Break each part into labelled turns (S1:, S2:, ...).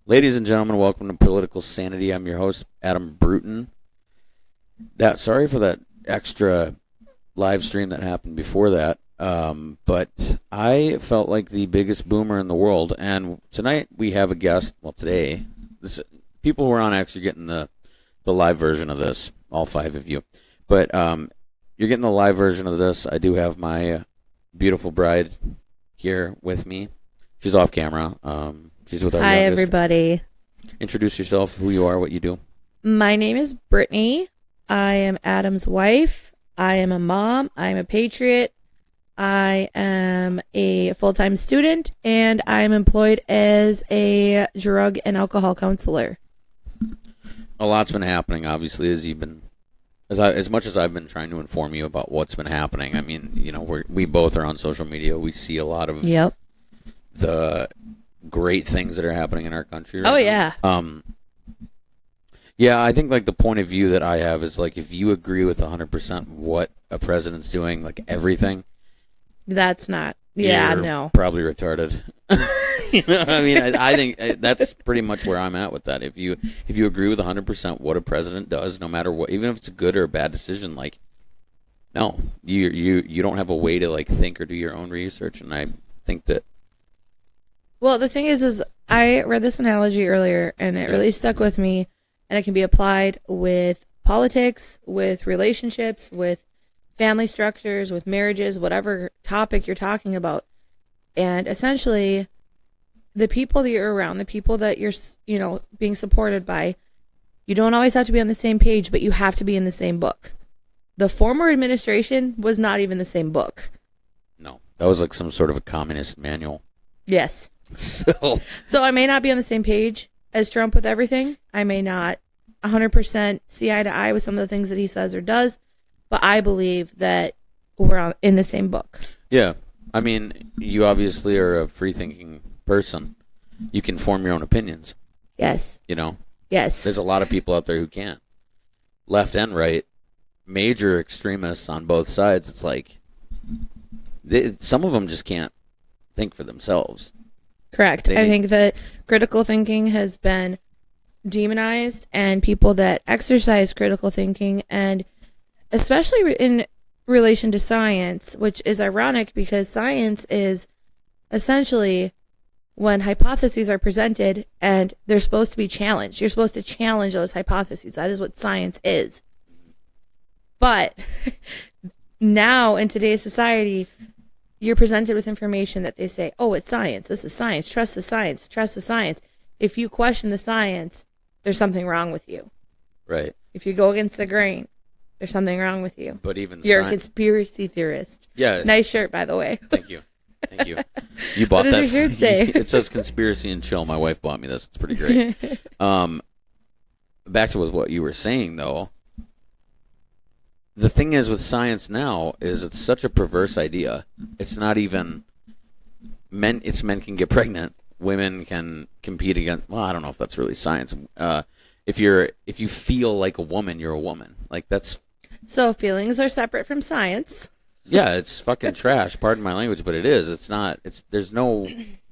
S1: Ladies and gentlemen, welcome to Political Sanity. I'm your host, Adam Bruton. Sorry for that extra live stream that happened before that, but I felt like the biggest boomer in the world. And tonight we have a guest. Well, today, people who are on X are getting the live version of this, all five of you. But you're getting the live version of this. I do have my beautiful bride here with me. She's off camera. She's with our
S2: Hi,
S1: youngest.
S2: everybody.
S1: Introduce yourself, who you are, what you do.
S2: My name is Brittany. I am Adam's wife. I am a mom. I'm a patriot. I am a full-time student, and I'm employed as a drug and alcohol counselor.
S1: A lot's been happening, obviously, as much as I've been trying to inform you about what's been happening. I mean, we both are on social media. We see a lot of the great things that are happening in our country right now. Yeah, I think like the point of view that I have is like if you agree with 100% what a president's doing, like everything,
S2: that's not.
S1: you're
S2: No.
S1: probably retarded. I mean, I think that's pretty much where I'm at with that. If you agree with 100% what a president does, no matter what, even if it's a good or a bad decision, like no, you don't have a way to like think or do your own research, and I think that.
S2: Well, the thing is I read this analogy earlier, and it really stuck with me, and it can be applied with politics, with relationships, with family structures, with marriages, whatever topic you're talking about. And essentially, the people that you're around, the people that you're, being supported by, you don't always have to be on the same page, but you have to be in the same book. The former administration was not even the same book.
S1: No, that was like some sort of a communist manual.
S2: Yes.
S1: So
S2: I may not be on the same page as Trump with everything. I may not 100% see eye to eye with some of the things that he says or does, but I believe that we're in the same book.
S1: Yeah. I mean, you obviously are a free-thinking person. You can form your own opinions.
S2: Yes. Yes.
S1: There's a lot of people out there who can't. Left and right, major extremists on both sides. It's like some of them just can't think for themselves.
S2: Correct. I think that critical thinking has been demonized, and people that exercise critical thinking, and especially in relation to science, which is ironic because science is essentially when hypotheses are presented and they're supposed to be challenged. You're supposed to challenge those hypotheses. That is what science is. But now in today's society, you're presented with information that they say, oh, it's science. This is science. Trust the science. Trust the science. If you question the science, there's something wrong with you.
S1: Right.
S2: If you go against the grain, there's something wrong with you.
S1: But even
S2: you're a conspiracy theorist.
S1: Yeah.
S2: Nice shirt, by the way.
S1: Thank you. You bought that.
S2: What does your shirt say?
S1: It says conspiracy and chill. My wife bought me this. It's pretty great. Back to what you were saying, though. The thing is with science now is it's such a perverse idea. It's not even men. It's men can get pregnant. Women can compete against. Well, I don't know if that's really science. If you feel like a woman, you're a woman. Like that's.
S2: So feelings are separate from science.
S1: Yeah, it's fucking trash. Pardon my language, but it is. It's not. There's no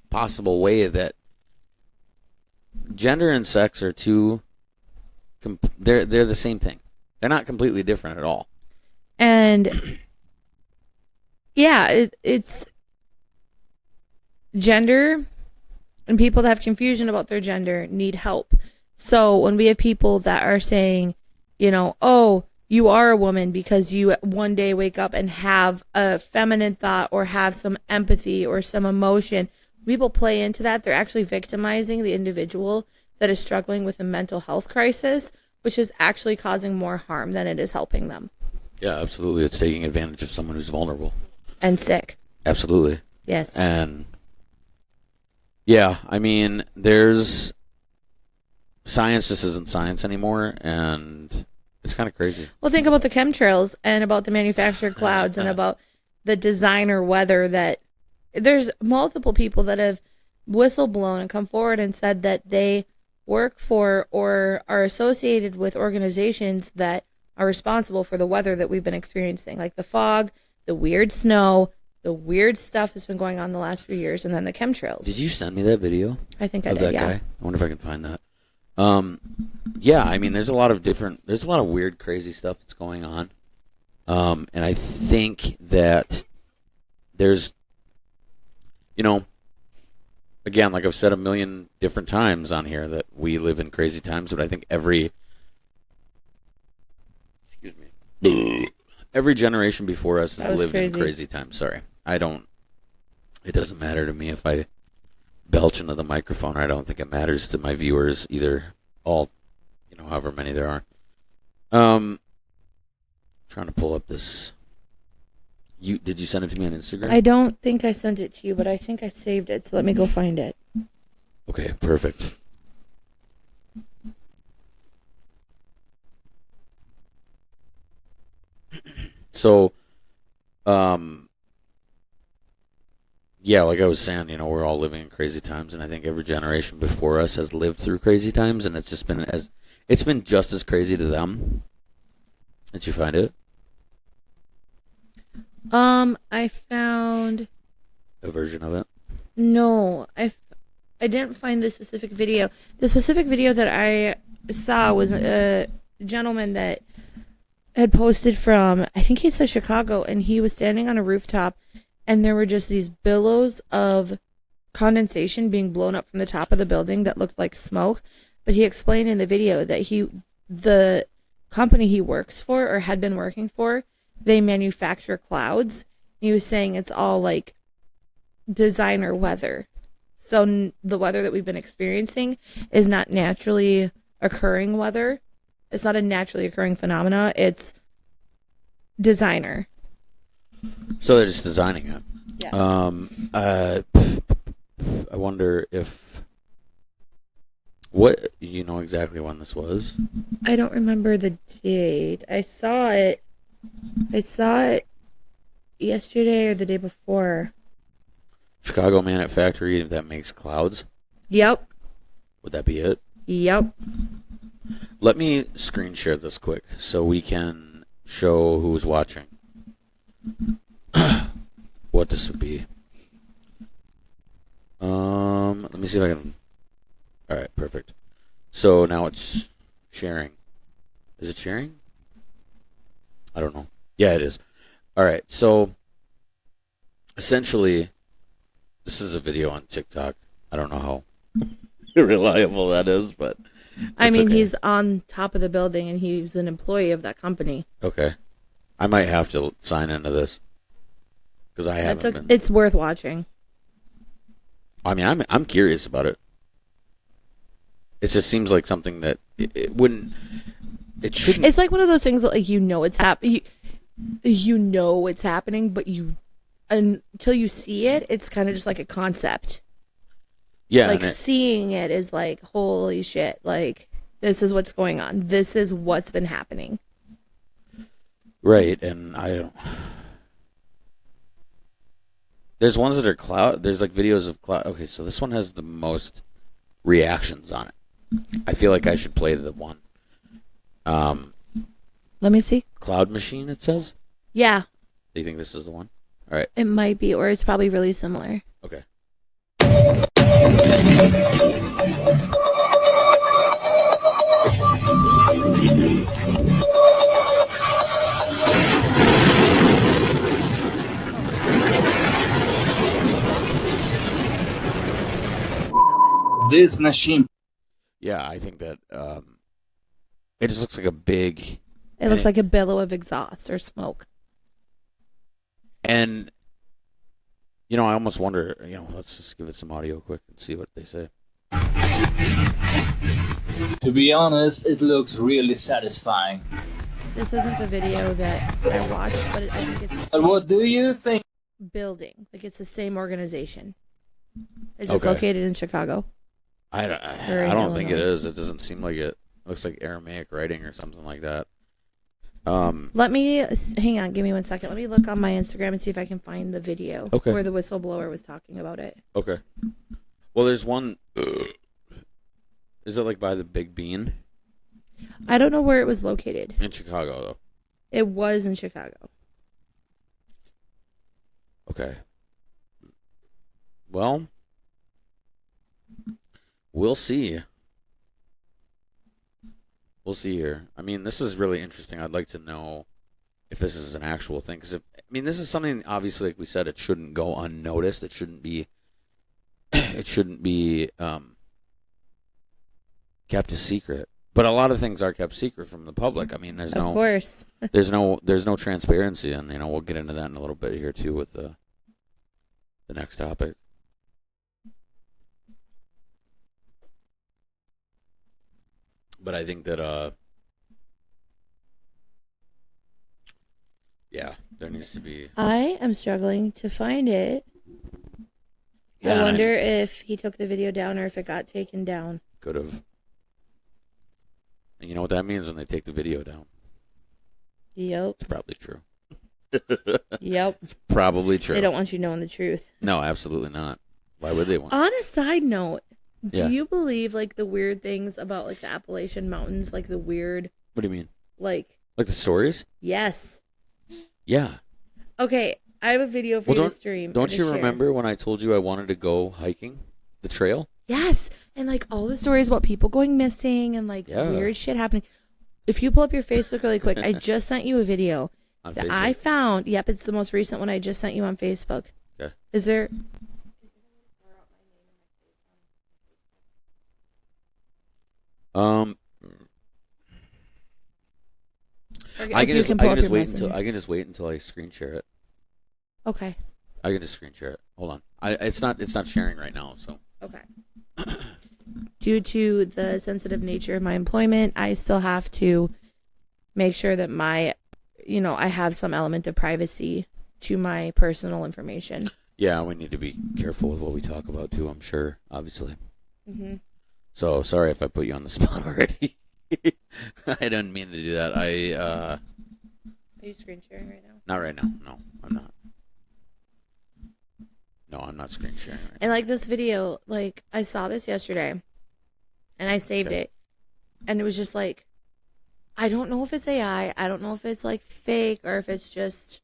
S1: possible way that gender and sex are two. They're the same thing. They're not completely different at all.
S2: And yeah, it's gender, and people that have confusion about their gender need help. So when we have people that are saying, oh, you are a woman because you one day wake up and have a feminine thought or have some empathy or some emotion, people play into that. They're actually victimizing the individual that is struggling with a mental health crisis, which is actually causing more harm than it is helping them.
S1: Yeah, absolutely. It's taking advantage of someone who's vulnerable.
S2: And sick.
S1: Absolutely.
S2: Yes.
S1: And yeah, I mean, there's science just isn't science anymore, and it's kind of crazy.
S2: Well, think about the chemtrails and about the manufactured clouds and about the designer weather that there's multiple people that have whistleblown and come forward and said that they work for or are associated with organizations that are responsible for the weather that we've been experiencing, like the fog, the weird snow, the weird stuff that's been going on the last few years, and then the chemtrails.
S1: Did you send me that video?
S2: I think I
S1: of
S2: did,
S1: that
S2: yeah.
S1: guy? I wonder if I can find that. Yeah, I mean, there's a lot of weird, crazy stuff that's going on. And I think that there's, again, like I've said a million different times on here, that we live in crazy times, but I think every generation before us has lived in crazy times. Sorry. It doesn't matter to me if I belch into the microphone. I don't think it matters to my viewers either. All, however many there are. Trying to pull up this. Did you send it to me on Instagram?
S2: I don't think I sent it to you, but I think I saved it. So let me go find it.
S1: Okay, perfect. So, yeah, like I was saying, we're all living in crazy times, and I think every generation before us has lived through crazy times, and it's been just as crazy to them. Did you find it?
S2: I found
S1: a version of it.
S2: No, I didn't find the specific video. The specific video that I saw was a gentleman that had posted from, I think he said Chicago, and he was standing on a rooftop, and there were just these billows of condensation being blown up from the top of the building that looked like smoke. But he explained in the video that the company he works for, or had been working for, they manufacture clouds. He was saying it's all like designer weather. So the weather that we've been experiencing is not naturally occurring weather. It's not a naturally occurring phenomena. It's designer.
S1: So they're just designing it.
S2: Yeah.
S1: I wonder if you know exactly when this was.
S2: I don't remember the date. I saw it yesterday or the day before.
S1: Chicago manufacturer that makes clouds?
S2: Yep.
S1: Would that be it?
S2: Yep.
S1: Let me screen share this quick so we can show who's watching what this would be. Let me see if I can. All right, perfect. So now it's sharing. Is it sharing? I don't know. Yeah, it is. All right, so essentially, this is a video on TikTok. I don't know how reliable that is, but
S2: I mean,
S1: okay.
S2: He's on top of the building, and he's an employee of that company.
S1: Okay, I might have to sign into this because I haven't been.
S2: It's worth watching.
S1: I mean, I'm curious about it. It just seems like something that it wouldn't. It shouldn't.
S2: It's like one of those things that, like, it's happening. You know it's happening, but until you see it, it's kind of just like a concept.
S1: Yeah,
S2: like seeing it is like, holy shit! Like, this is what's going on. This is what's been happening.
S1: Right, and I don't. There's ones that are cloud. There's like videos of cloud. Okay, so this one has the most reactions on it. I feel like I should play the one.
S2: Let me see.
S1: Cloud Machine, it says?
S2: Yeah.
S1: Do you think this is the one? All right.
S2: It might be, or it's probably really similar.
S1: Okay.
S3: This machine.
S1: Yeah, I think that it just looks like a big.
S2: It looks like a billow of exhaust or smoke.
S1: And, I almost wonder, let's just give it some audio quick and see what they say.
S3: To be honest, it looks really satisfying.
S2: This isn't the video that I watched, but I think it's the same
S3: And what do you think?
S2: building. Like, it's the same organization. Is this located in Chicago?
S1: I don't think it is. It doesn't seem like it. It looks like Aramaic writing or something like that.
S2: Let me hang on. Give me 1 second. Let me look on my Instagram and see if I can find the video where the whistleblower was talking about it.
S1: Okay. Well, there's one. Is it like by the Big Bean?
S2: I don't know where it was located.
S1: In Chicago, though.
S2: It was in Chicago.
S1: Okay. Well, we'll see. We'll see here. I mean, this is really interesting. I'd like to know if this is an actual thing. Because, this is something, obviously, like we said, it shouldn't go unnoticed. It shouldn't be kept a secret. But a lot of things are kept secret from the public. I mean,
S2: of course.
S1: there's no transparency. And, we'll get into that in a little bit here, too, with the next topic. But I think that, there needs to be.
S2: I am struggling to find it.
S1: Yeah,
S2: I wonder if he took the video down or if it got taken down.
S1: Could have. And you know what that means when they take the video down?
S2: Yep.
S1: It's probably true.
S2: Yep.
S1: It's probably true.
S2: They don't want you knowing the truth.
S1: No, absolutely not. Why would they want?
S2: On a side note,
S1: Yeah.
S2: do you believe like the weird things about like the Appalachian Mountains, like the weird,
S1: What do you mean?
S2: like
S1: Like the stories?
S2: yes.
S1: Yeah.
S2: Okay, I have a video for you to stream. or
S1: Don't
S2: to
S1: you
S2: share.
S1: remember when I told you I wanted to go hiking the trail?
S2: Yes, and like all the stories about people going missing and like
S1: Yeah.
S2: weird shit happening. If you pull up your Facebook really quick, I just sent you a video
S1: On
S2: that
S1: Facebook?
S2: I found. Yep, it's the most recent one I just sent you on Facebook.
S1: Okay.
S2: Is there?
S1: I can
S2: pull up
S1: just
S2: your
S1: wait
S2: messenger.
S1: until I can just wait until I screen share it.
S2: Okay.
S1: I can just screen share it. Hold on. It's not sharing right now, so.
S2: Okay. Due to the sensitive nature of my employment, I still have to make sure that I have some element of privacy to my personal information.
S1: Yeah, we need to be careful with what we talk about too, I'm sure, obviously.
S2: Mm-hmm.
S1: So, sorry if I put you on the spot already. I didn't mean to do that.
S2: Are you screen sharing right now?
S1: Not right now. No, I'm not. No, I'm not screen sharing right
S2: And like this video, like I saw this yesterday and I saved it. And it was just like, I don't know if it's AI. I don't know if it's like fake or if it's just,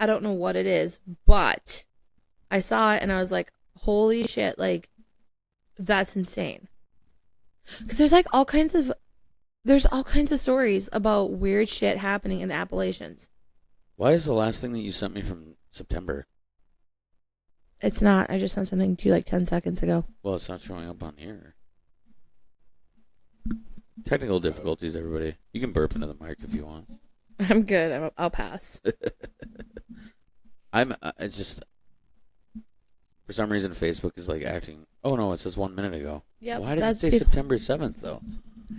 S2: I don't know what it is. But I saw it and I was like, holy shit, like that's insane. Because there's all kinds of stories about weird shit happening in the Appalachians.
S1: Why is the last thing that you sent me from September?
S2: It's not. I just sent something to you like 10 seconds ago.
S1: Well, it's not showing up on here. Technical difficulties, everybody. You can burp into the mic if you want.
S2: I'm good. I'll pass.
S1: It's just, for some reason, Facebook is like acting. Oh no, it says 1 minute ago.
S2: Yep,
S1: Why does it say September 7th though?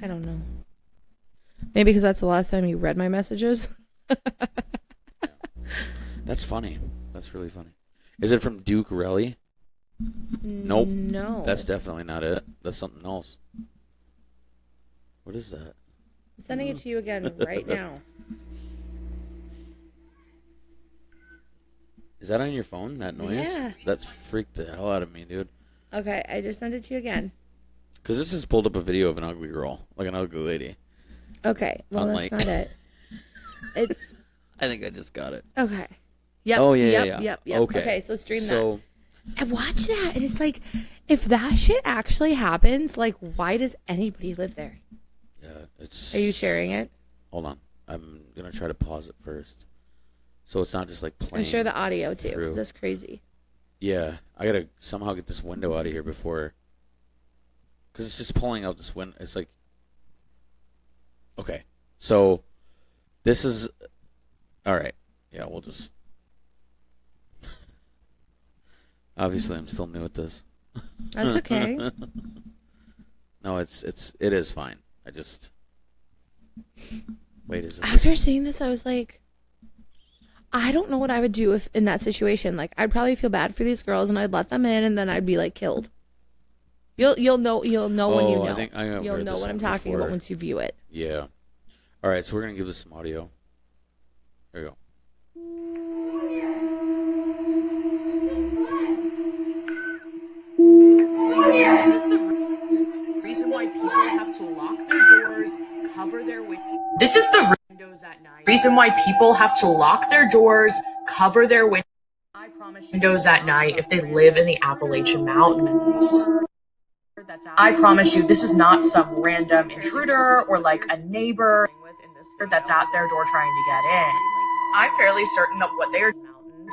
S2: I don't know. Maybe because that's the last time you read my messages.
S1: Yeah. That's funny. That's really funny. Is it from Duke Relly? Nope.
S2: No.
S1: That's definitely not it. That's something else. What is that?
S2: I'm sending it to you again right now.
S1: Is that on your phone, that noise?
S2: Yeah.
S1: That's freaked the hell out of me, dude.
S2: Okay, I just sent it to you again.
S1: Because this has pulled up a video of an ugly girl. Like an ugly lady.
S2: Okay, well,
S1: Unlike-
S2: that's not it. It's...
S1: I think I just got it.
S2: Okay. Yep.
S1: Oh, yeah,
S2: Yep.
S1: yeah.
S2: Okay, so stream
S1: So,
S2: that. And watch that. And it's like, if that shit actually happens, like, why does anybody live there?
S1: yeah, it's...
S2: Are you sharing it?
S1: Hold on. I'm going to try to pause it first. So it's not just like playing.
S2: And share the audio, too,
S1: through.
S2: because that's crazy.
S1: Yeah, I got to somehow get this window out of here before... Because it's just pulling out this window. It's like... Okay. So, this is... All right. Yeah, we'll just... Obviously, I'm still new at this.
S2: That's okay.
S1: No, it is fine. I just... Wait, is it this?
S2: After seeing this, I was like, I don't know what I would do if in that situation. Like, I'd probably feel bad for these girls, and I'd let them in, and then I'd be like killed. You'll know when you know.
S1: I think I've
S2: You'll
S1: heard
S2: know
S1: this
S2: what I'm
S1: one
S2: talking
S1: before.
S2: about once you view it.
S1: Yeah. All right, so we're going to give this some audio. There you go.
S4: This is the reason why people have to lock their doors, cover their windows. This is the windows at night. Reason why people have to lock their doors, cover their windows. I windows at night if they live in the Appalachian Mountains. I promise you, this is not some random intruder or like a neighbor that's at their door trying to get in. I'm fairly certain that what they are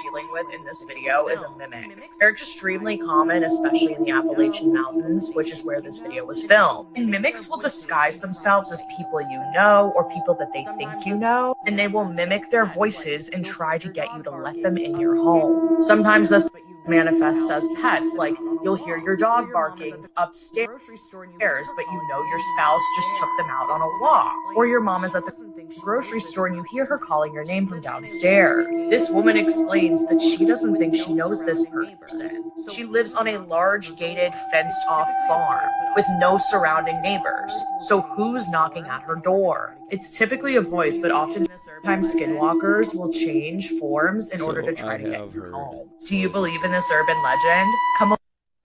S4: dealing with in this video is a mimic. They're extremely common, especially in the Appalachian Mountains, which is where this video was filmed. And mimics will disguise themselves as people you know or people that they think you know, and they will mimic their voices and try to get you to let them in your home. Sometimes this manifests as pets, like you'll hear your dog barking upstairs, but you know your spouse just took them out on a walk. Or your mom is at the grocery store and you hear her calling your name from downstairs. This woman explains that she doesn't think she knows this person. She lives on a large, gated, fenced-off farm with no surrounding neighbors. So who's knocking at her door? It's typically a voice, but oftentimes skinwalkers will change forms in order to try to get you home. Do you believe in this urban legend? Come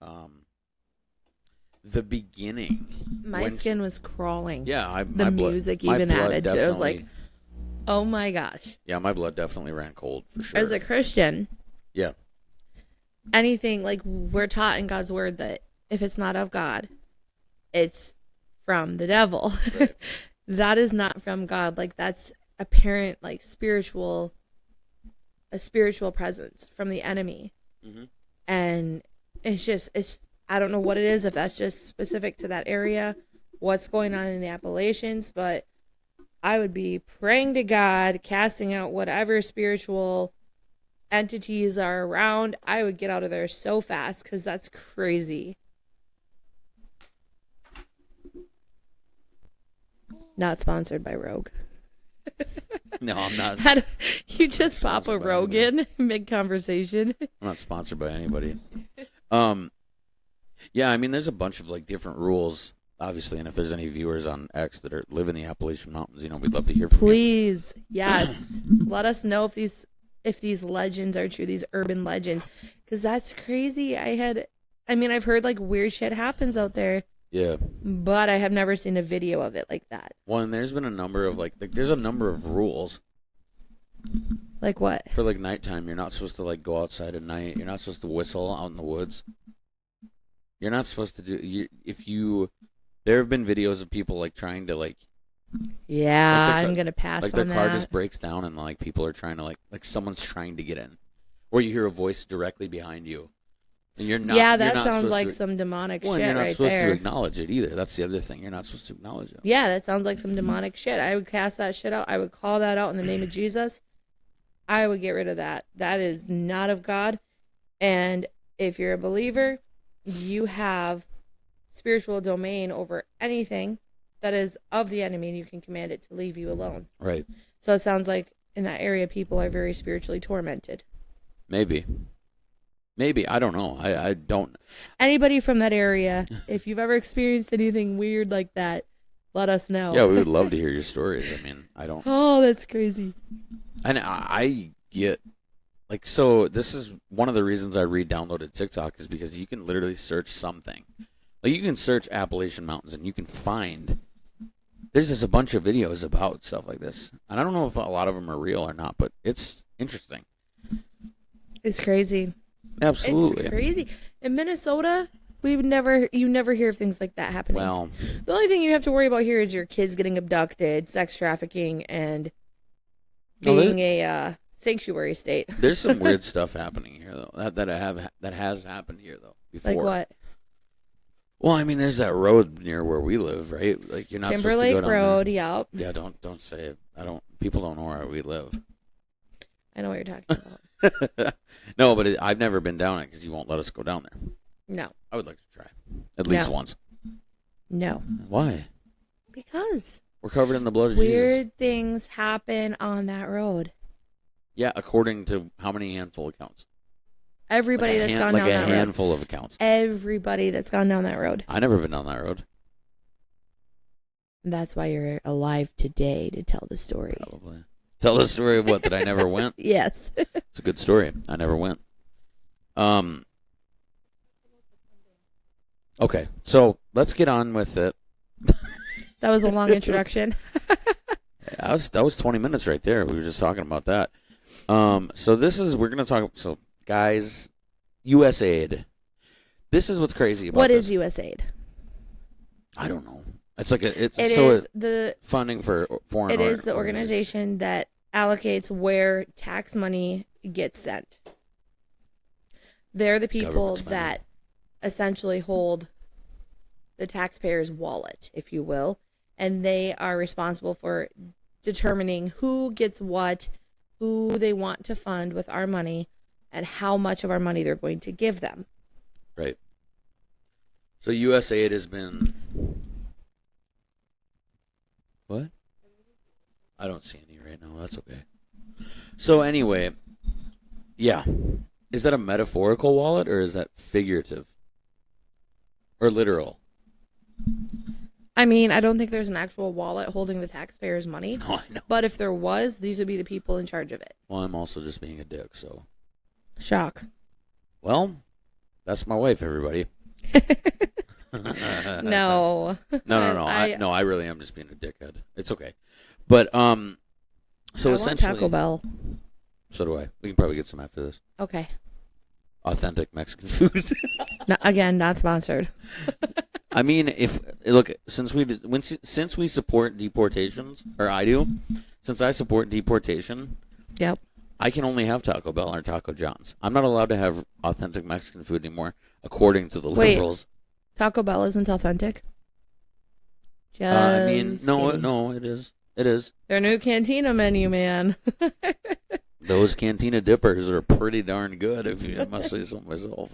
S4: on.
S1: The beginning.
S2: My skin was crawling.
S1: Yeah,
S2: the music even added to it. I was like, oh my gosh.
S1: Yeah, my blood definitely ran cold for sure.
S2: As a Christian,
S1: yeah,
S2: anything like we're taught in God's word that if it's not of God, it's from the devil. Right. That is not from God. Like that's apparent, like a spiritual presence from the enemy. Mm-hmm. And it's I don't know what it is, if that's just specific to that area, what's going on in the Appalachians, but I would be praying to God, casting out whatever spiritual entities are around. I would get out of there so fast because that's crazy. Not sponsored by Rogue.
S1: No, I'm not.
S2: You just pop a Rogue in mid-conversation.
S1: I'm not sponsored by anybody. Yeah, I mean, there's a bunch of like different rules, obviously, and if there's any viewers on X that live in the Appalachian Mountains, we'd love to hear from you.
S2: Please, yes, let us know if these legends are true, these urban legends, because that's crazy. I've heard like weird shit happens out there.
S1: Yeah,
S2: but I have never seen a video of it like that.
S1: Well, and there's been a number of there's a number of rules.
S2: Like what?
S1: For like nighttime, you're not supposed to like go outside at night. You're not supposed to whistle out in the woods. You're not supposed to do. There have been videos of people like trying to like.
S2: Yeah, I'm gonna pass on that.
S1: Like their car just breaks down and like people are trying to like someone's trying to get in, or you hear a voice directly behind you, and you're not.
S2: Yeah, that sounds like some demonic shit right there. You're not
S1: supposed to acknowledge it either. That's the other thing. You're not supposed to acknowledge it.
S2: Yeah, that sounds like some demonic shit. I would cast that shit out. I would call that out in the name of Jesus. I would get rid of that. That is not of God. And if you're a believer, you have spiritual domain over anything that is of the enemy, and you can command it to leave you alone.
S1: Right.
S2: So it sounds like in that area, people are very spiritually tormented.
S1: Maybe. I don't know. I don't.
S2: Anybody from that area, if you've ever experienced anything weird like that, let us know.
S1: Yeah, we would love to hear your stories. I don't.
S2: Oh, that's crazy.
S1: And I get so this is one of the reasons I re-downloaded TikTok is because you can literally search something. Like you can search Appalachian Mountains and you can find there's just a bunch of videos about stuff like this. And I don't know if a lot of them are real or not, but it's interesting.
S2: It's crazy.
S1: Absolutely.
S2: It's crazy. In Minnesota, you never hear of things like that happening.
S1: Well,
S2: the only thing you have to worry about here is your kids getting abducted, sex trafficking, and being a sanctuary state.
S1: There's some weird stuff happening here though. That has happened here though before.
S2: Like what?
S1: Well, there's that road near where we live, right? Like you're not
S2: Timberlake
S1: supposed to go down
S2: Road,
S1: there.
S2: yep.
S1: Yeah, don't say it. People don't know where we live.
S2: I know what you're talking about.
S1: No, but I've never been down it because you won't let us go down there.
S2: No.
S1: I would like to try at least once.
S2: No.
S1: Why?
S2: Because
S1: we're covered in the blood of Jesus.
S2: Weird things happen on that road.
S1: Yeah, according to how many handful accounts?
S2: Everybody that's gone down that road.
S1: Like a handful of accounts.
S2: Everybody that's gone down that road.
S1: I've never been down that road.
S2: That's why you're alive today to tell the story.
S1: Probably. Tell the story of what? That I never went?
S2: Yes.
S1: It's a good story. I never went. Okay, so let's get on with it.
S2: That was a long introduction.
S1: That was 20 minutes right there. We were just talking about that. So we're going to talk. So guys, USAID. This is what's crazy about
S2: What
S1: this.
S2: is USAID?
S1: I don't know. It's like
S2: It is the
S1: funding for foreign.
S2: It is the organization that allocates where tax money gets sent. They're the people that essentially hold the taxpayer's wallet, if you will, and they are responsible for determining who gets what, who they want to fund with our money, and how much of our money they're going to give them.
S1: Right. So USAID has been... What? I don't see any right now. That's okay. So anyway, yeah. Is that a metaphorical wallet or is that figurative? Or literal?
S2: I mean, I don't think there's an actual wallet holding the taxpayer's money.
S1: No, I know.
S2: But if there was, these would be the people in charge of it.
S1: Well, I'm also just being a dick, so...
S2: Shock.
S1: Well, that's my wife, everybody.
S2: No.
S1: No. I really am just being a dickhead. It's okay. But, so
S2: I
S1: essentially...
S2: want Taco Bell.
S1: So do I. We can probably get some after this.
S2: Okay.
S1: Authentic Mexican food.
S2: Again, not sponsored.
S1: I mean, since we support deportations, or I do, since I support deportation,
S2: Yep.
S1: I can only have Taco Bell or Taco John's. I'm not allowed to have authentic Mexican food anymore, according to the liberals.
S2: Taco Bell isn't authentic.
S1: I mean, no, it is. It is.
S2: Their new cantina menu, man.
S1: Those cantina dippers are pretty darn good, if you must say so myself.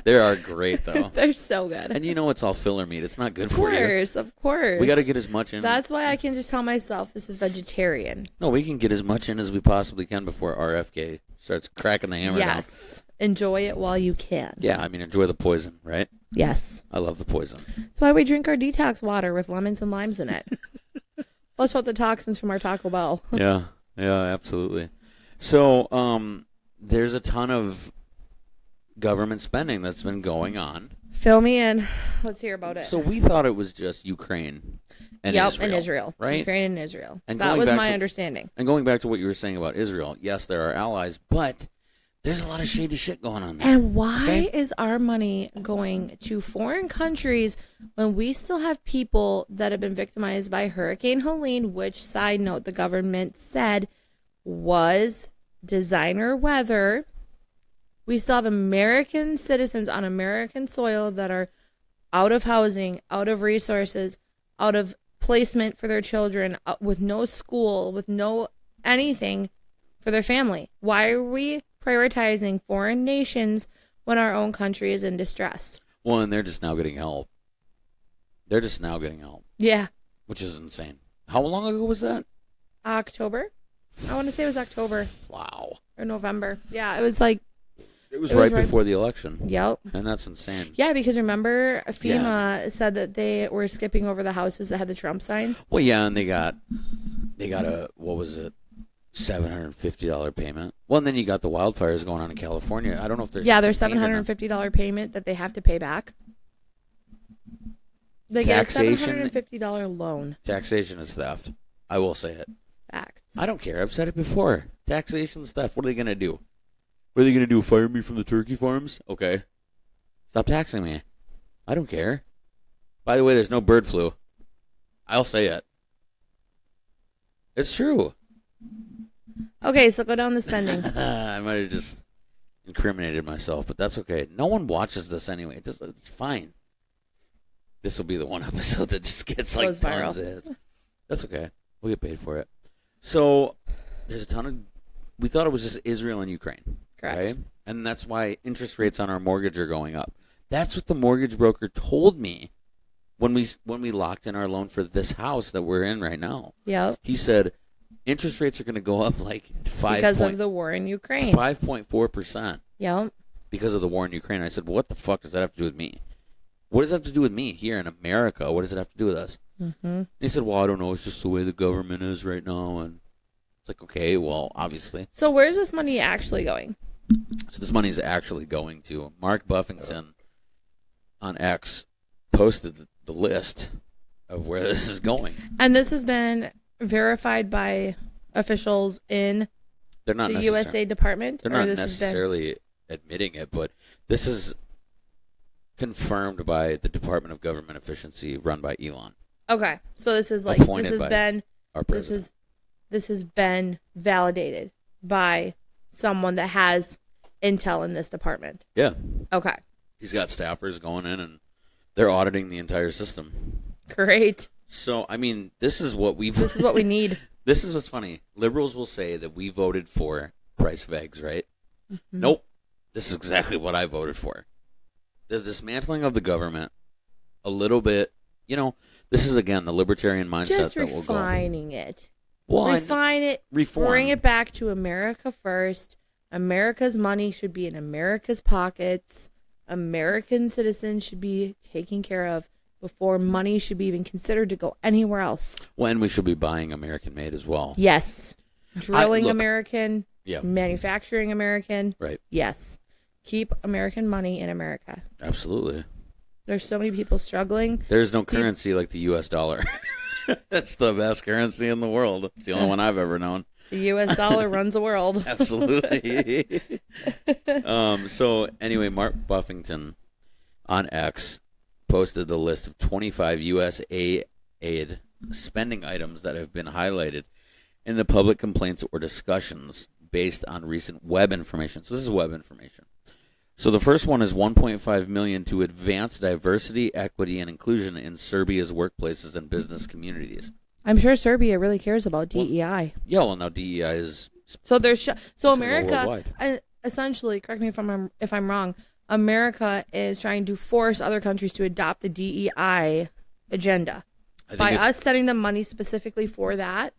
S1: They are great, though.
S2: They're so good.
S1: And you know it's all filler meat. It's not good for you.
S2: Of course.
S1: We got to get as much in.
S2: That's why I can just tell myself this is vegetarian.
S1: No, we can get as much in as we possibly can before RFK starts cracking the hammer down.
S2: Yes. Enjoy it while you can.
S1: Yeah, I mean, enjoy the poison, right?
S2: Yes.
S1: I love the poison.
S2: That's why we drink our detox water with lemons and limes in it. Flush out the toxins from our Taco Bell.
S1: Yeah, absolutely. So, there's a ton of government spending that's been going on.
S2: Fill me in. Let's hear about it.
S1: So we thought it was just Ukraine and Israel.
S2: and Israel.
S1: Right?
S2: Ukraine and Israel.
S1: And
S2: that was my understanding.
S1: And going back to what you were saying about Israel, yes, there are allies, but there's a lot of shady shit going on there.
S2: And why is our money going to foreign countries when we still have people that have been victimized by Hurricane Helene, which, side note, the government said was designer weather? We still have American citizens on American soil that are out of housing, out of resources, out of placement for their children, with no school, with no anything for their family. Why are we prioritizing foreign nations when our own country is in distress?
S1: Well, and they're just now getting help.
S2: Yeah.
S1: Which is insane. How long ago was that?
S2: October? I want to say it was October.
S1: Wow.
S2: Or November. Yeah, it was like...
S1: It was right before the election.
S2: Yep.
S1: And that's insane.
S2: Yeah, because remember, FEMA said that they were skipping over the houses that had the Trump signs.
S1: Well, yeah, and they got a, what was it, $750 payment. Well, and then you got the wildfires going on in California. I don't know if there's...
S2: Yeah, there's $750 payment that they have to pay back. They get a $750 loan.
S1: Taxation is theft. I will say it.
S2: Facts.
S1: I don't care. I've said it before. Taxation is theft. What are they going to do? What are they going to do? Fire me from the turkey farms? Okay. Stop taxing me. I don't care. By the way, there's no bird flu. I'll say it. It's true.
S2: Okay, so go down the spending.
S1: I might have just incriminated myself, but that's okay. No one watches this anyway. It's fine. This will be the one episode that just gets like
S2: goes viral.
S1: tons of hits. That's okay. We'll get paid for it. So there's a ton of... We thought it was just Israel and Ukraine.
S2: Correct.
S1: Right? And that's why interest rates on our mortgage are going up. That's what the mortgage broker told me when we locked in our loan for this house that we're in right now.
S2: Yep.
S1: He said interest rates are going to go up like 5
S2: because of the war in Ukraine.
S1: 5.4%.
S2: Yep.
S1: Because of the war in Ukraine. I said, well, what the fuck does that have to do with me? What does that have to do with me here in America? What does it have to do with us?
S2: Mm-hmm.
S1: And he said, well, I don't know. It's just the way the government is right now. And it's like, okay, well, obviously.
S2: So where's this money actually going?
S1: So this money is actually going to Mark Buffington on X posted the list of where this is going.
S2: And this has been verified by officials in
S1: They're not
S2: the USAID department?
S1: They're
S2: or
S1: not
S2: this
S1: necessarily admitting it, but this is confirmed by the Department of Government Efficiency run by Elon.
S2: Okay. So this is like,
S1: Appointed by our president.
S2: this has been validated by someone that has intel in this department.
S1: Yeah.
S2: Okay.
S1: He's got staffers going in and they're auditing the entire system.
S2: Great.
S1: So, I mean, this is what we
S2: need.
S1: This is what's funny. Liberals will say that we voted for price of eggs, right?
S2: Mm-hmm.
S1: Nope. This is exactly what I voted for. The dismantling of the government, a little bit, this is, again, the libertarian mindset
S2: Just
S1: that will go.
S2: refining it.
S1: Well,
S2: Refine it.
S1: Reform.
S2: Bring it back to America first. America's money should be in America's pockets. American citizens should be taken care of before money should be even considered to go anywhere else.
S1: Well, and we should be buying American-made as well.
S2: Yes. Drilling
S1: look,
S2: American.
S1: Yeah.
S2: Manufacturing American.
S1: Right.
S2: Yes. Keep American money in America.
S1: Absolutely.
S2: There's so many people struggling.
S1: There's no currency like the U.S. dollar. That's the best currency in the world. It's the only one I've ever known.
S2: The U.S. dollar runs the world.
S1: Absolutely. So anyway, Mark Buffington on X posted the list of 25 USAID spending items that have been highlighted in the public complaints or discussions based on recent web information. So this is web information. So the first one is $1.5 million to advance diversity, equity, and inclusion in Serbia's workplaces and business communities.
S2: I'm sure Serbia really cares about DEI.
S1: Yeah, well, now DEI is
S2: so there's so
S1: it's
S2: America
S1: worldwide.
S2: Essentially, correct me if I'm wrong. America is trying to force other countries to adopt the DEI agenda. By us sending them money specifically for that,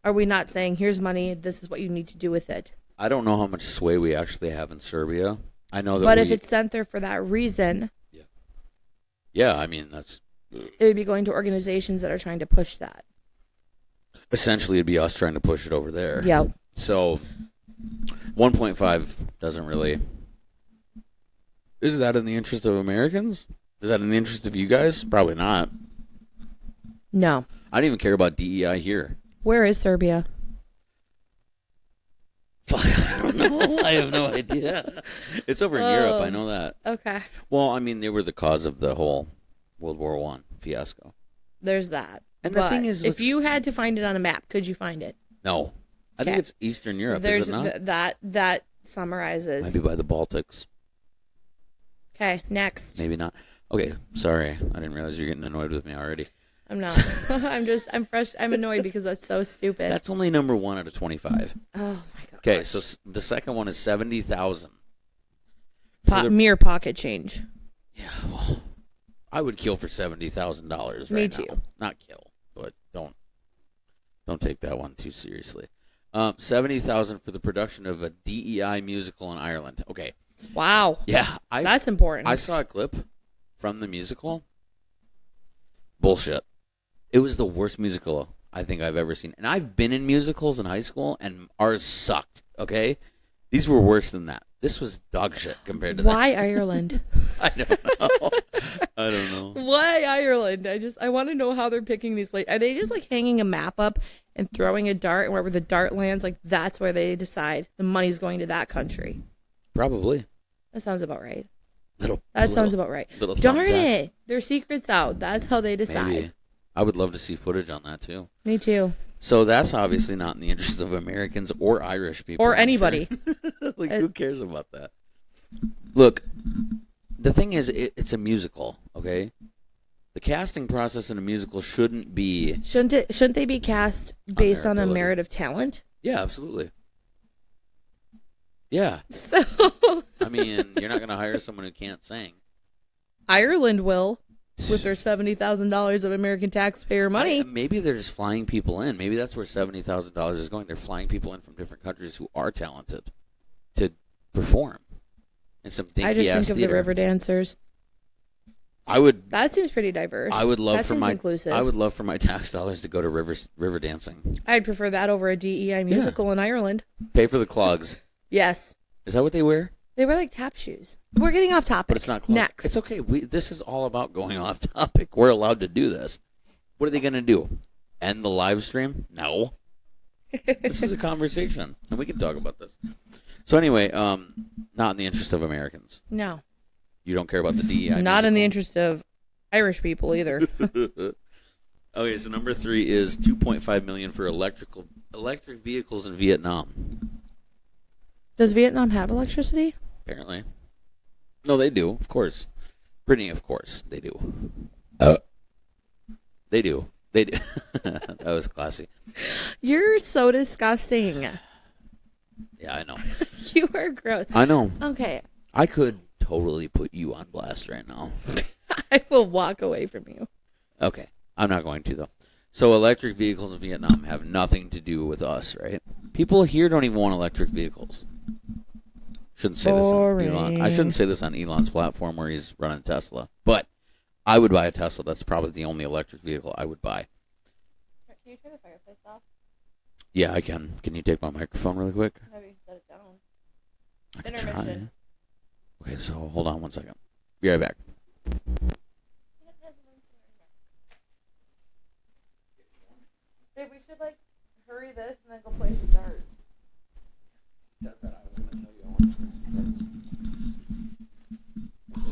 S2: are we not saying, here's money, this is what you need to do with it?
S1: I don't know how much sway we actually have in Serbia. I know that
S2: but if it's sent there for that reason,
S1: yeah, I mean, that's...
S2: It would be going to organizations that are trying to push that.
S1: Essentially, it'd be us trying to push it over there.
S2: Yep.
S1: So, 1.5 doesn't really... Is that in the interest of Americans? Is that in the interest of you guys? Probably not.
S2: No.
S1: I don't even care about DEI here.
S2: Where is Serbia?
S1: I don't know. I have no idea. It's over in Europe. I know that.
S2: Okay.
S1: Well, I mean, they were the cause of the whole World War I fiasco.
S2: There's that.
S1: And the thing is,
S2: if you had to find it on a map, could you find it?
S1: No. I think it's Eastern Europe, is it not?
S2: That summarizes.
S1: Maybe by the Baltics.
S2: Okay, next.
S1: Maybe not. Okay, sorry. I didn't realize you're getting annoyed with me already.
S2: I'm not. I'm fresh. I'm annoyed because that's so stupid.
S1: That's only number 1 out of 25.
S2: Oh my god.
S1: Okay, so the second one is 70,000.
S2: Mere pocket change.
S1: Yeah, well, I would kill for $70,000 right now.
S2: Me too.
S1: Not kill, but don't take that one too seriously. 70,000 for the production of a DEI musical in Ireland. Okay.
S2: Wow.
S1: Yeah,
S2: that's important.
S1: I saw a clip from the musical. Bullshit. It was the worst musical I think I've ever seen. And I've been in musicals in high school, and ours sucked, okay? These were worse than that. This was dog shit compared to that.
S2: Why Ireland?
S1: I don't know.
S2: Why Ireland? I want to know how they're picking these places. Are they just like hanging a map up and throwing a dart, and wherever the dart lands, like that's where they decide the money's going to that country?
S1: Probably.
S2: That sounds about right.
S1: Sounds
S2: about right. Darn it. Their secret's out. That's how they decide.
S1: Maybe. I would love to see footage on that, too.
S2: Me too.
S1: So that's obviously not in the interest of Americans or Irish people.
S2: Or anybody.
S1: Like, who cares about that? Look, the thing is, it's a musical, okay? The casting process in a musical shouldn't be...
S2: Shouldn't they be cast based on a merit of talent?
S1: Yeah, absolutely. Yeah.
S2: So...
S1: I mean, you're not going to hire someone who can't sing.
S2: Ireland will, with their $70,000 of American taxpayer money.
S1: Maybe they're just flying people in. Maybe that's where $70,000 is going. They're flying people in from different countries who are talented to perform in some dinky-ass
S2: I just think of
S1: theater.
S2: the river dancers.
S1: That
S2: seems pretty diverse.
S1: I would love
S2: inclusive.
S1: I would love for my tax dollars to go to river dancing.
S2: I'd prefer that over a DEI musical in Ireland.
S1: Pay for the clogs.
S2: Yes.
S1: Is that what they wear?
S2: They wear like tap shoes. We're getting off topic.
S1: But it's not clogs.
S2: Next.
S1: It's okay. This is all about going off topic. We're allowed to do this. What are they going to do? End the live stream? No. This is a conversation, and we can talk about this. So anyway, not in the interest of Americans.
S2: No.
S1: You don't care about the DEI.
S2: Not in the interest of Irish people either.
S1: Okay, so number 3 is $2.5 million for electric vehicles in Vietnam.
S2: Does Vietnam have electricity?
S1: Apparently. No, they do, of course. Brittany, of course, they do. They do. They do. That was classy.
S2: You're so disgusting.
S1: Yeah, I know.
S2: You are gross.
S1: I know.
S2: Okay.
S1: I could totally put you on blast right now.
S2: I will walk away from you.
S1: Okay. I'm not going to, though. So electric vehicles in Vietnam have nothing to do with us, right? People here don't even want electric vehicles. Shouldn't say
S2: Boring.
S1: this on Elon. I shouldn't say this on Elon's platform where he's running Tesla. But I would buy a Tesla. That's probably the only electric vehicle I would buy.
S2: Can you turn the fireplace off?
S1: Yeah, I can. Can you take my microphone really quick?
S2: No, you can set it down.
S1: I can
S2: Intermission.
S1: try. Okay, so hold on one second. Be right back.
S2: Babe, we should hurry this and then go play some darts.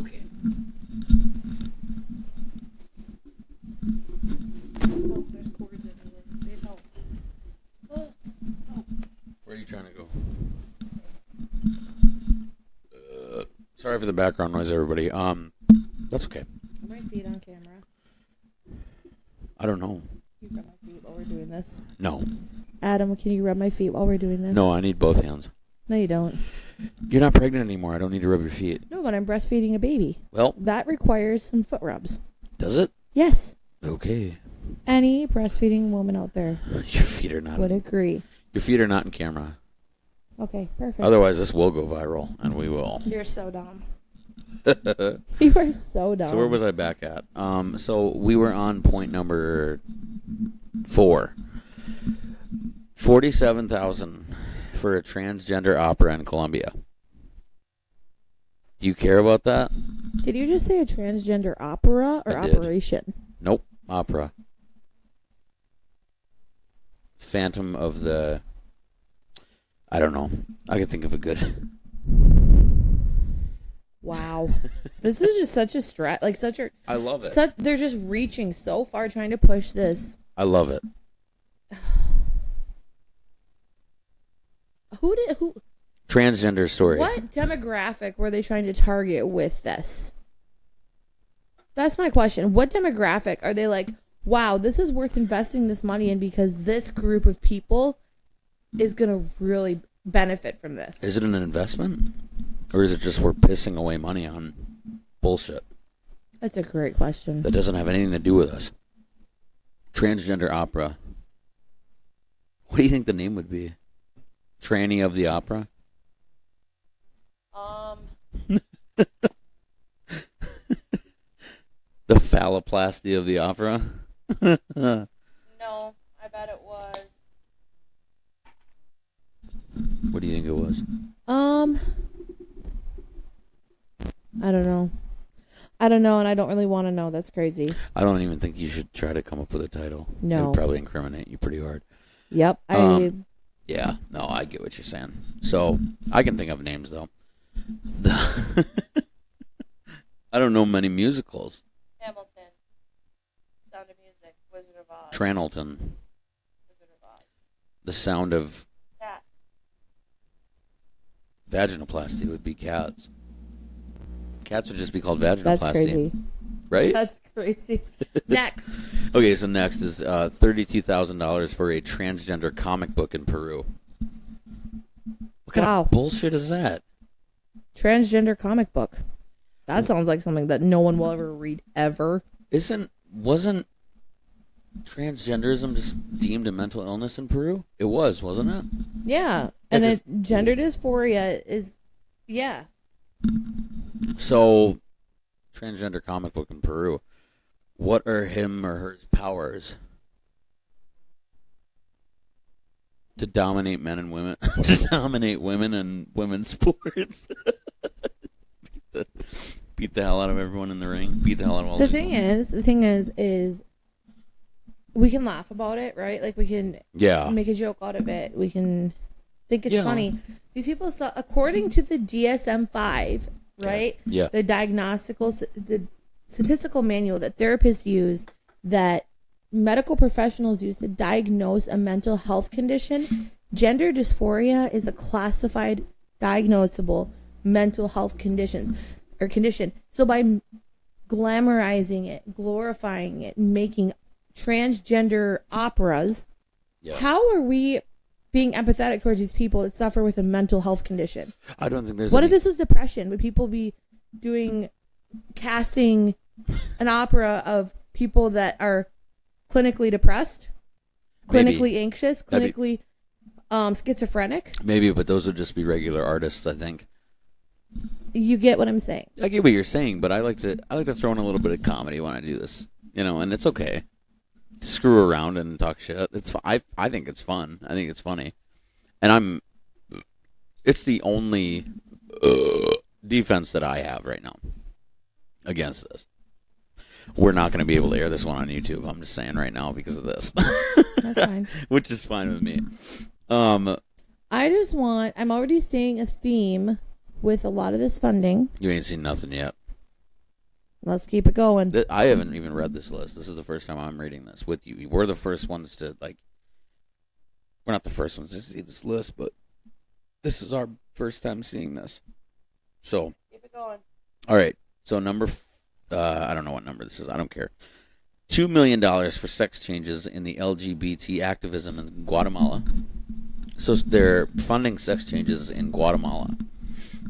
S1: Okay.
S2: Oh, there's cords everywhere. Babe, help.
S1: Where are you trying to go? Sorry for the background noise, everybody. That's okay.
S2: Are my feet on camera?
S1: I don't know.
S2: Can you rub my feet while we're doing this?
S1: No.
S2: Adam, can you rub my feet while we're doing this?
S1: No, I need both hands.
S2: No, you don't.
S1: You're not pregnant anymore. I don't need to rub your feet.
S2: No, but I'm breastfeeding a baby.
S1: Well,
S2: That requires some foot rubs.
S1: does it?
S2: Yes.
S1: Okay.
S2: Any breastfeeding woman out there
S1: Your feet are not.
S2: would agree.
S1: Your feet are not in camera.
S2: Okay, perfect.
S1: Otherwise, this will go viral, and we will.
S2: You're so dumb.
S1: So
S2: You are so dumb.
S1: where was I back at? So we were on point number 4. 47,000 for a transgender opera in Colombia. Do you care about that?
S2: Did you just say a transgender opera or
S1: I did.
S2: operation?
S1: Nope. Opera. Phantom of the... I don't know. I could think of a good...
S2: Wow. This is just such a stretch. Such a...
S1: I love it.
S2: They're just reaching so far trying to push this.
S1: I love it.
S2: Who...
S1: Transgender story.
S2: What demographic were they trying to target with this? That's my question. What demographic are they like, wow, this is worth investing this money in because this group of people is going to really benefit from this?
S1: Is it an investment? Or is it just we're pissing away money on bullshit
S2: That's a great question.
S1: that doesn't have anything to do with us? Transgender opera. What do you think the name would be? Tranny of the opera? The phalloplasty of the opera?
S2: No, I bet it was.
S1: What do you think it was?
S2: I don't know. I don't know, and I don't really want to know. That's crazy.
S1: I don't even think you should try to come up with a title.
S2: No.
S1: It would probably incriminate you pretty hard.
S2: Yep.
S1: Yeah, no, I get what you're saying. So, I can think of names, though. I don't know many musicals.
S2: Hamilton. Sound of Music. Wizard of Oz.
S1: Tranelton.
S2: Wizard of Oz.
S1: The Sound of
S2: Cat.
S1: Vaginoplasty would be Cats. Cats would just be called vaginoplasty.
S2: That's crazy.
S1: Right?
S2: That's crazy. Next.
S1: Okay, so next is $32,000 for a transgender comic book in Peru. What kind
S2: Wow.
S1: of bullshit is that?
S2: Transgender comic book. That sounds like something that no one will ever read ever.
S1: Wasn't transgenderism just deemed a mental illness in Peru? It was, wasn't it?
S2: Yeah. And gender dysphoria is, yeah.
S1: So, transgender comic book in Peru. What are him or her powers? To dominate men and women. To dominate women and women's sports. Beat the hell out of everyone in the ring. Beat the hell out of all
S2: The
S1: these
S2: thing
S1: women.
S2: is, we can laugh about it, right? Like we can make a joke out of it. We can think it's funny. These people saw, according to the DSM-5, right?
S1: Yeah.
S2: The statistical manual that therapists use, that medical professionals use to diagnose a mental health condition, gender dysphoria is a classified diagnosable mental health condition. So by glamorizing it, glorifying it, and making transgender operas, how are we being empathetic towards these people that suffer with a mental health condition?
S1: I don't think there's
S2: What if this was depression? Would people be casting an opera of people that are clinically depressed, clinically anxious, clinically schizophrenic?
S1: Maybe, but those would just be regular artists, I think.
S2: You get what I'm saying?
S1: I get what you're saying, but I like to throw in a little bit of comedy when I do this, and it's okay to screw around and talk shit. I think it's fun. I think it's funny, and it's the only defense that I have right now against this. We're not going to be able to air this one on YouTube. I'm just saying right now because of this.
S2: That's fine.
S1: Which is fine with me.
S2: I'm already seeing a theme with a lot of this funding.
S1: You ain't seen nothing yet.
S2: Let's keep it going.
S1: I haven't even read this list. This is the first time I'm reading this with you. We're the first ones to, we're not the first ones to see this list, but this is our first time seeing this. So.
S2: Keep it going.
S1: All right. So I don't know what number this is. I don't care. $2 million for sex changes in the LGBT activism in Guatemala. So they're funding sex changes in Guatemala.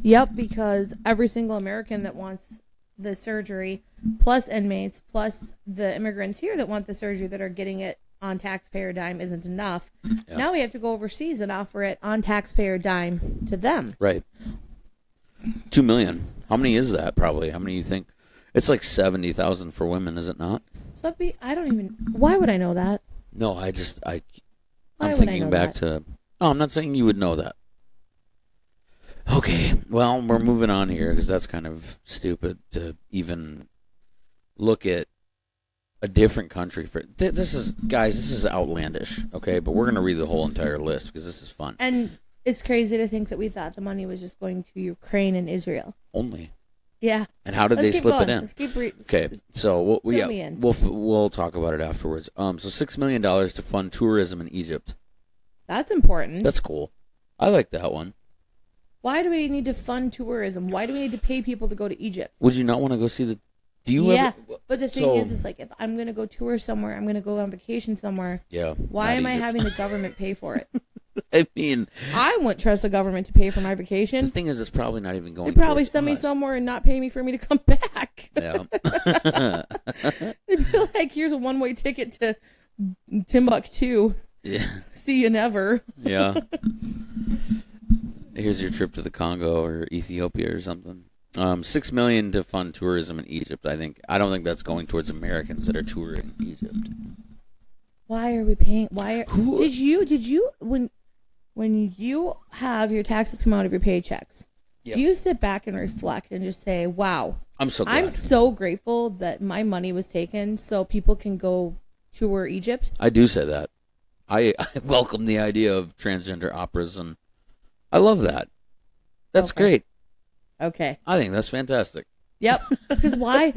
S2: Yep, because every single American that wants the surgery, plus inmates, plus the immigrants here that want the surgery that are getting it on taxpayer dime isn't enough. Yep. Now we have to go overseas and offer it on taxpayer dime to them.
S1: Right. 2 million. How many is that, probably? How many do you think? It's like 70,000 for women, is it not?
S2: So why would I know that?
S1: No, I'm thinking back to... No, I'm not saying you would know that. Okay, well, we're moving on here because that's kind of stupid to even look at a different country for... This is outlandish, okay? But we're going to read the whole entire list because this is fun.
S2: And it's crazy to think that we thought the money was just going to Ukraine and Israel.
S1: Only.
S2: Yeah.
S1: And how did they slip it in?
S2: Let's keep
S1: okay, so we'll talk about it afterwards. So $6 million to fund tourism in Egypt.
S2: That's important.
S1: That's cool. I like that one.
S2: Why do we need to fund tourism? Why do we need to pay people to go to Egypt?
S1: Would you not want to go see the...
S2: But the thing is like, if I'm going to go tour somewhere, I'm going to go on vacation somewhere.
S1: Yeah.
S2: Why am I having the government pay for it?
S1: I mean... I
S2: wouldn't trust the government to pay for my vacation.
S1: The thing is, it's probably not even going...
S2: They'd probably send me somewhere and not pay me for me to come back.
S1: Yeah.
S2: They'd be like, here's a one-way ticket to Timbuktu.
S1: Yeah.
S2: See you never.
S1: Yeah. Here's your trip to the Congo or Ethiopia or something. $6 million to fund tourism in Egypt. I don't think that's going towards Americans that are touring Egypt.
S2: Why are we paying? Did you when you have your taxes come out of your paychecks? Yep. Do you sit back and reflect and just say, "Wow, I'm so grateful that my money was taken so people can go tour Egypt"?
S1: I do say that. I welcome the idea of transgender operas, and I love that. That's great.
S2: Okay.
S1: I think that's fantastic.
S2: Yep. Because why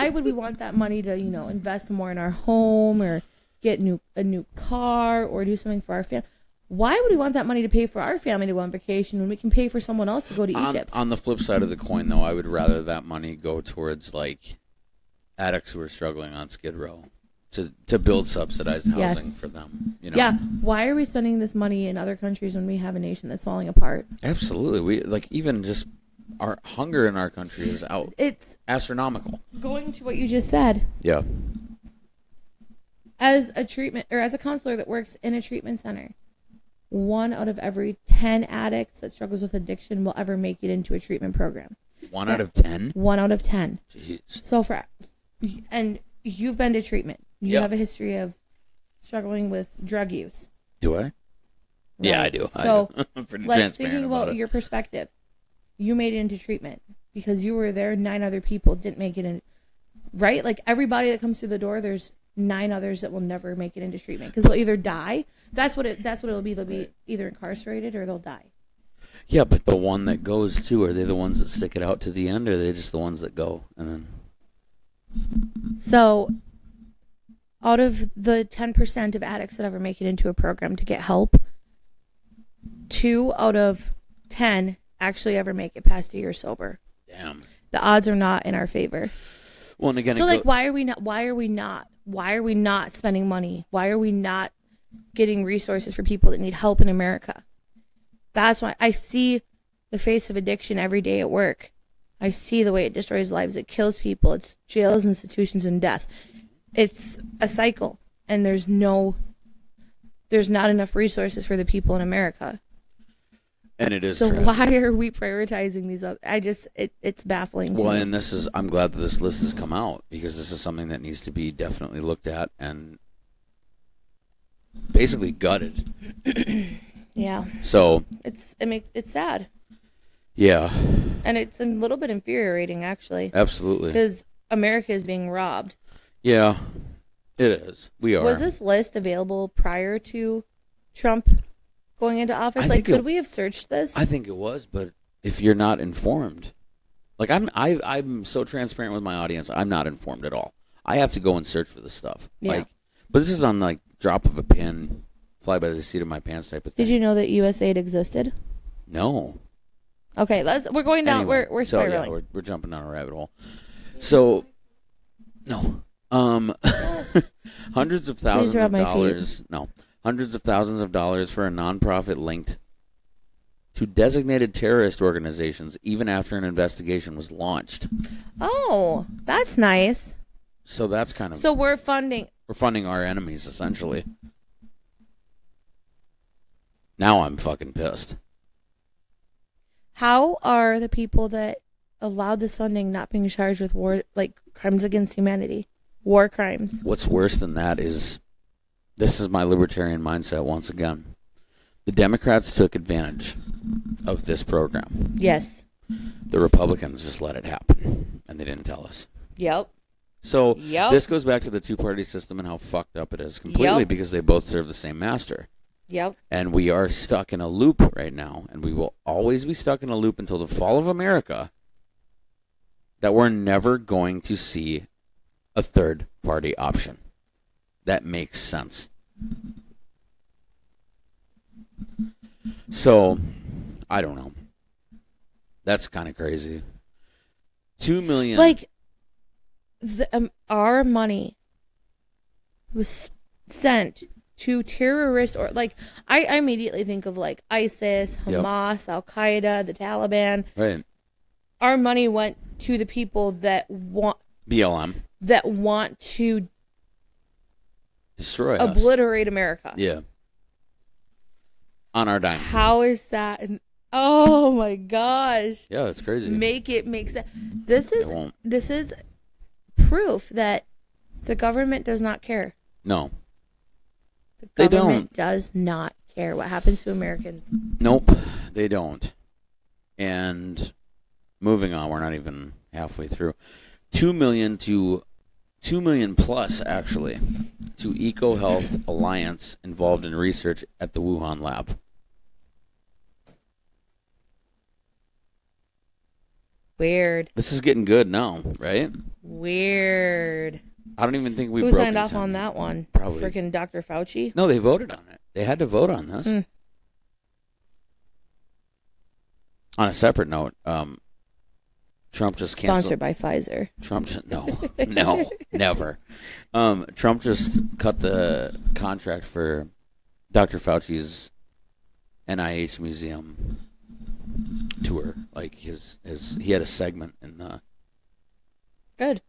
S2: would we want that money to, invest more in our home or get a new car or do something for our family? Why would we want that money to pay for our family to go on vacation when we can pay for someone else to go to Egypt?
S1: On the flip side of the coin, though, I would rather that money go towards, addicts who are struggling on Skid Row. To build subsidized housing for them.
S2: Yeah. Why are we spending this money in other countries when we have a nation that's falling apart?
S1: Absolutely. We even just our hunger in our country is out. It's astronomical.
S2: Going to what you just said.
S1: Yeah.
S2: As a counselor that works in a treatment center, 1 out of every 10 addicts that struggles with addiction will ever make it into a treatment program.
S1: 1 out of 10?
S2: 1 out of 10.
S1: Jeez.
S2: So and you've been to treatment. You have a history of struggling with drug use.
S1: Do I? Right. Yeah, I do.
S2: So,
S1: I'm pretty transparent
S2: thinking about your perspective, you made it into treatment because you were there. 9 other people didn't make it in. Right? Like everybody that comes through the door, there's 9 others that will never make it into treatment because they'll either die. That's what it'll be. They'll be either incarcerated or they'll die.
S1: Yeah, but the one that goes too, are they the ones that stick it out to the end, or are they just the ones that go and then?
S2: So, out of the 10% of addicts that ever make it into a program to get help, 2 out of 10 actually ever make it past a year sober.
S1: Damn.
S2: The odds are not in our favor.
S1: Well, and again,
S2: so why are we not spending money? Why are we not getting resources for people that need help in America? That's why I see the face of addiction every day at work. I see the way it destroys lives. It kills people. It's jails, institutions, and death. It's a cycle, and there's not enough resources for the people in America.
S1: And it is.
S2: So
S1: tragic.
S2: why are we prioritizing these? It's baffling to me.
S1: Well, and I'm glad that this list has come out, because this is something that needs to be definitely looked at and basically gutted.
S2: Yeah.
S1: So
S2: it's sad.
S1: Yeah.
S2: And it's a little bit infuriating, actually.
S1: Absolutely.
S2: Because America is being robbed.
S1: Yeah, it is. We are.
S2: Was this list available prior to Trump going into office? Could we have searched this?
S1: I think it was, but if you're not informed, like I'm so transparent with my audience, I'm not informed at all. I have to go and search for this stuff.
S2: Yeah.
S1: But this is on like drop of a pin, fly by the seat of my pants type of thing.
S2: Did you know that USAID existed?
S1: No.
S2: Okay, we're going down.
S1: Anyway,
S2: we're spiraling.
S1: So, yeah, we're jumping down a rabbit hole. So, no.
S2: Yes.
S1: Hundreds of thousands of dollars. No. Hundreds of thousands of dollars for a nonprofit linked to designated terrorist organizations even after an investigation was launched.
S2: Oh, that's nice.
S1: So that's kind of...
S2: So we're funding
S1: our enemies, essentially. Now I'm fucking pissed.
S2: How are the people that allowed this funding not being charged with war, like crimes against humanity, war crimes?
S1: What's worse than that is, this is my libertarian mindset once again. The Democrats took advantage of this program.
S2: Yes.
S1: The Republicans just let it happen, and they didn't tell us.
S2: Yep.
S1: So this goes back to the two-party system and how fucked up it is completely, because they both serve the same master.
S2: Yep.
S1: And we are stuck in a loop right now, and we will always be stuck in a loop until the fall of America, that we're never going to see a third-party option. That makes sense. So, I don't know. That's kind of crazy. 2 million.
S2: Like, our money was sent to terrorists, or like I immediately think of like ISIS, Hamas, Al Qaeda, the Taliban.
S1: Right.
S2: Our money went to the people that want
S1: BLM,
S2: that want to
S1: destroy
S2: obliterate America.
S1: Yeah. On our dime.
S2: How is that? Oh my gosh.
S1: Yeah, it's crazy.
S2: Make sense. This is proof that the government does not care.
S1: No.
S2: The government does not care what happens to Americans.
S1: Nope, they don't. And moving on, we're not even halfway through. 2 million plus, actually, to EcoHealth Alliance involved in research at the Wuhan lab.
S2: Weird.
S1: This is getting good now, right?
S2: Weird.
S1: I don't even think
S2: Who signed off on that one?
S1: Probably.
S2: Freaking Dr. Fauci?
S1: No, they voted on it. They had to vote on this. On a separate note, Trump just canceled.
S2: Sponsored by Pfizer.
S1: No, never. Trump just cut the contract for Dr. Fauci's NIH museum tour. Like he had a segment in the.
S2: Good.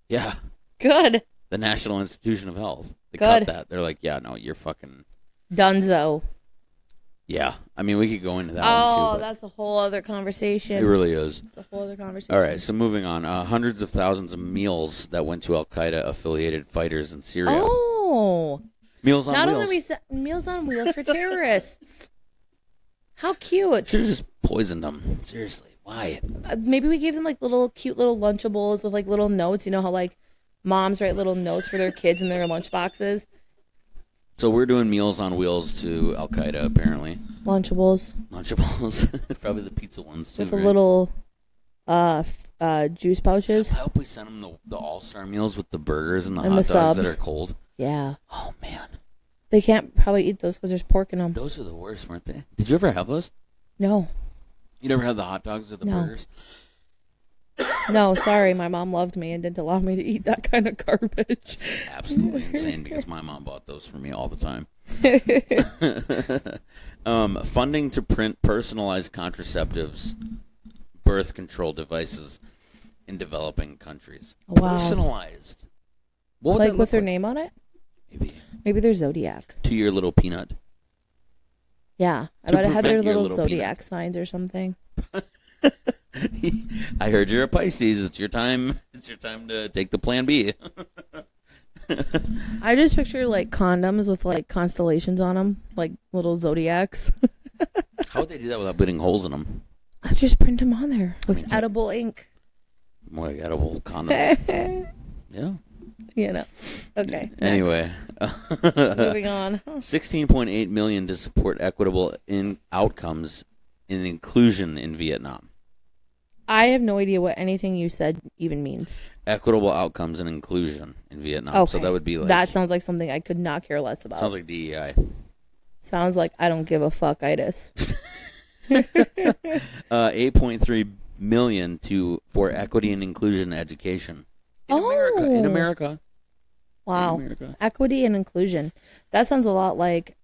S1: Yeah.
S2: Good.
S1: The National Institution of Health. They
S2: Good.
S1: cut that. They're like, yeah, no, you're fucking.
S2: Dunzo.
S1: Yeah. I mean, we could go into that one too.
S2: Oh, that's a whole other conversation.
S1: It really is.
S2: It's a whole other conversation.
S1: All right, so moving on. Hundreds of thousands of meals that went to Al Qaeda affiliated fighters in Syria.
S2: Oh.
S1: Meals on
S2: Not
S1: Wheels.
S2: only we set Meals on Wheels for terrorists. How cute.
S1: Should have just poisoned them. Seriously, why?
S2: Maybe we gave them like cute little Lunchables with like little notes. You know how like moms write little notes for their kids in their lunch boxes.
S1: So we're doing Meals on Wheels to Al Qaeda, apparently.
S2: Lunchables.
S1: Probably the pizza ones too.
S2: With a little juice pouches.
S1: I hope we send them the All-Star meals with the burgers and the
S2: And
S1: hot
S2: the
S1: dogs
S2: subs.
S1: that are cold.
S2: Yeah.
S1: Oh man,
S2: They can't probably eat those because there's pork in them.
S1: those are the worst, weren't they? Did you ever have those?
S2: No.
S1: You never had the hot dogs or the
S2: No.
S1: burgers?
S2: No, sorry. My mom loved me and didn't allow me to eat that kind of garbage.
S1: Absolutely insane because my mom bought those for me all the time. Funding to print personalized contraceptives, birth control devices in developing countries.
S2: Wow.
S1: Personalized. What would
S2: Like
S1: that
S2: with
S1: look
S2: their
S1: like?
S2: name on it?
S1: Maybe
S2: Their Zodiac.
S1: to your little peanut.
S2: Yeah. I
S1: To
S2: bet it had their
S1: prevent your
S2: little
S1: little
S2: Zodiac signs or something.
S1: I heard you're a Pisces. It's your time. It's your time to take the plan B.
S2: I just picture like condoms with like constellations on them, like little zodiacs.
S1: How would they do that without putting holes in them?
S2: I just print them on there with edible ink.
S1: More like edible condoms. Yeah.
S2: You know. Okay.
S1: Anyway,
S2: Moving on.
S1: $16.8 million to support equitable outcomes and inclusion in Vietnam.
S2: I have no idea what anything you said even means.
S1: Equitable outcomes and inclusion in Vietnam.
S2: Okay.
S1: So that would be like
S2: that sounds like something I could not care less about.
S1: sounds like DEI.
S2: Sounds like I don't give a fuck-itis.
S1: $8.3 million for equity and inclusion education in America. In America.
S2: Wow.
S1: In America.
S2: Equity and inclusion. That sounds a lot like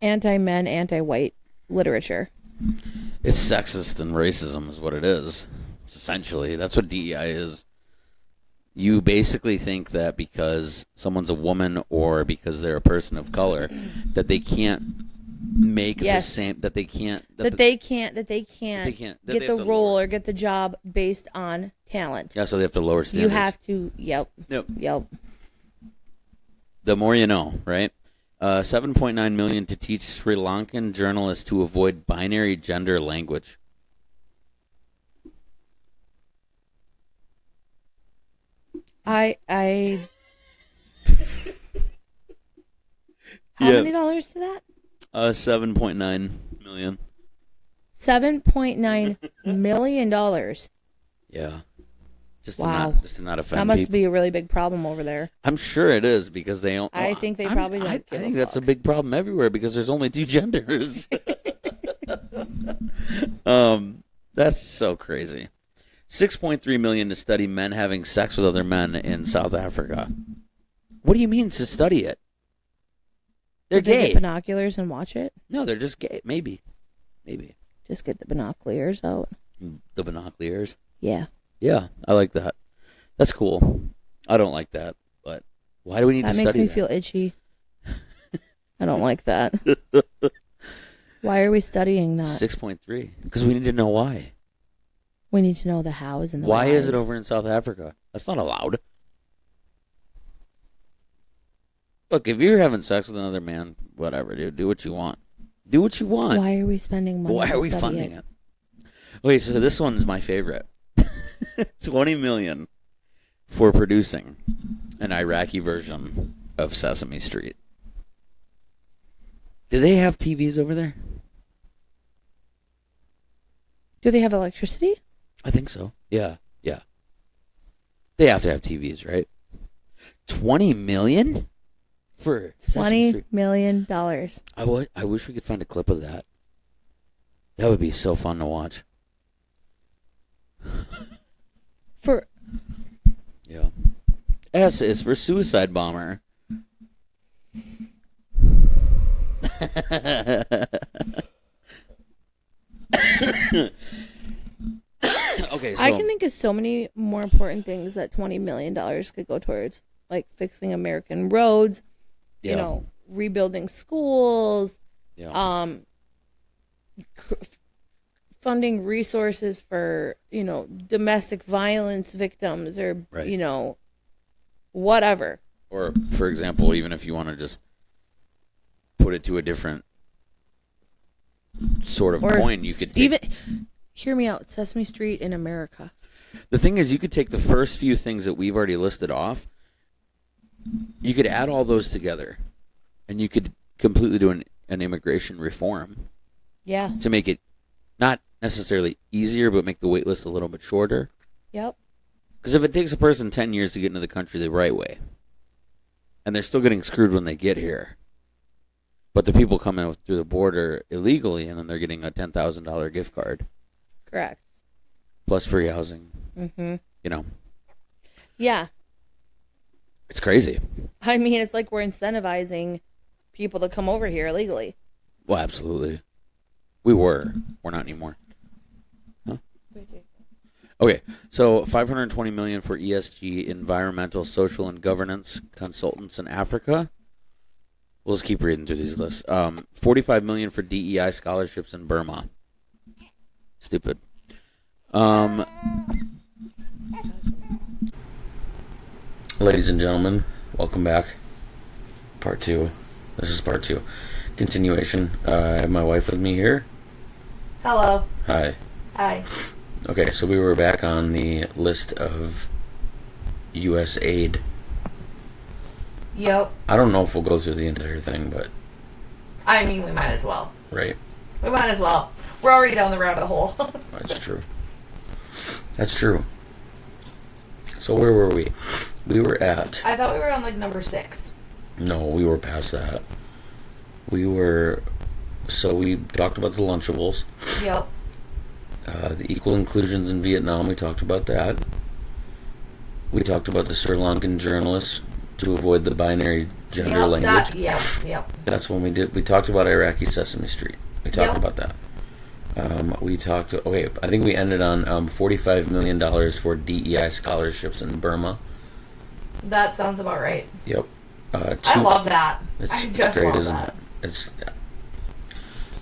S2: anti-men, anti-white literature.
S1: It's sexist and racism is what it is. Essentially, that's what DEI is. You basically think that because someone's a woman or because they're a person of color, that they can't make the same. That they can't. That they can't
S2: get
S1: they
S2: the
S1: have to
S2: role
S1: lower.
S2: or get the job based on talent.
S1: Yeah, so they have to lower standards.
S2: You have to. Yep.
S1: The more you know, right? $7.9 million to teach Sri Lankan journalists to avoid binary gender language.
S2: How
S1: Yeah.
S2: many dollars to that?
S1: $7.9 million.
S2: $7.9 million.
S1: Yeah. Just
S2: Wow.
S1: to not offend
S2: That must
S1: people.
S2: be a really big problem over there.
S1: I'm sure it is because they don't.
S2: I think they probably don't
S1: I
S2: give
S1: think
S2: a
S1: that's a
S2: fuck.
S1: big problem everywhere because there's only two genders. That's so crazy. $6.3 million to study men having sex with other men in South Africa. What do you mean to study it? They're
S2: Did they
S1: gay.
S2: get binoculars and watch it?
S1: No, they're just gay. Maybe.
S2: Just get the binoculars out.
S1: The binoculars.
S2: Yeah.
S1: Yeah, I like that. That's cool. I don't like that, but why do we need
S2: That
S1: to
S2: makes
S1: study
S2: me
S1: that?
S2: feel itchy. I don't like that. Why are we studying that?
S1: 6.3 because we need to know why.
S2: We need to know the hows and the
S1: Why is it
S2: whys.
S1: over in South Africa? That's not allowed. Look, if you're having sex with another man, whatever, dude, do what you want. Do what you want.
S2: Why are we spending money?
S1: Why
S2: to
S1: are we
S2: study
S1: funding it? Okay, so this one's my favorite. $20 million for producing an Iraqi version of Sesame Street. Do they have TVs over there?
S2: Do they have electricity?
S1: I think so. Yeah. They have to have TVs, right? $20 million for Sesame Street.
S2: $20 million.
S1: I wish we could find a clip of that. That would be so fun to watch.
S2: For
S1: Yeah. S is for suicide bomber. Okay, so
S2: I can think of so many more important things that $20 million could go towards, like fixing American roads, rebuilding schools, funding resources for, domestic violence victims or, whatever.
S1: Or, for example, even if you want to just put it to a different sort of coin, you could take...
S2: Hear me out, Sesame Street in America.
S1: The thing is, you could take the first few things that we've already listed off You could add all those together, and you could completely do an immigration reform.
S2: Yeah.
S1: To make it not necessarily easier, but make the wait list a little bit shorter.
S2: Yep.
S1: Because if it takes a person 10 years to get into the country the right way, and they're still getting screwed when they get here, but the people come in through the border illegally, and then they're getting a $10,000 gift card.
S2: Correct.
S1: Plus free housing.
S2: Mm-hmm.
S1: You know.
S2: Yeah.
S1: It's crazy.
S2: I mean, it's like we're incentivizing people to come over here illegally.
S1: Well, absolutely. We were. We're not anymore. Huh? Okay, so $520 million for ESG, environmental, social, and governance consultants in Africa. We'll just keep reading through these lists. $45 million for DEI scholarships in Burma. Stupid. Ladies and gentlemen, welcome back. Part 2. This is part 2. Continuation. I have my wife with me here.
S2: Hello.
S1: Hi.
S2: Hi.
S1: Okay, so we were back on the list of USAID.
S2: Yep.
S1: I don't know if we'll go through the entire thing, but...
S2: I mean, we might as well.
S1: Right.
S2: We might as well. We're already down the rabbit hole.
S1: That's true. That's true. So where were we? We were at...
S2: I thought we were on, like, number 6.
S1: No, we were past that. We were... So we talked about the Lunchables.
S2: Yep.
S1: The equal inclusions in Vietnam, we talked about that. We talked about the Sri Lankan journalists to avoid the binary gender language.
S2: Yep.
S1: That's when we did. We talked about Iraqi Sesame Street. We talked about that. We talked. Okay, I think we ended on $45 million for DEI scholarships in Burma.
S2: That sounds about right.
S1: Yep.
S2: I love that.
S1: It's great, love isn't that. It?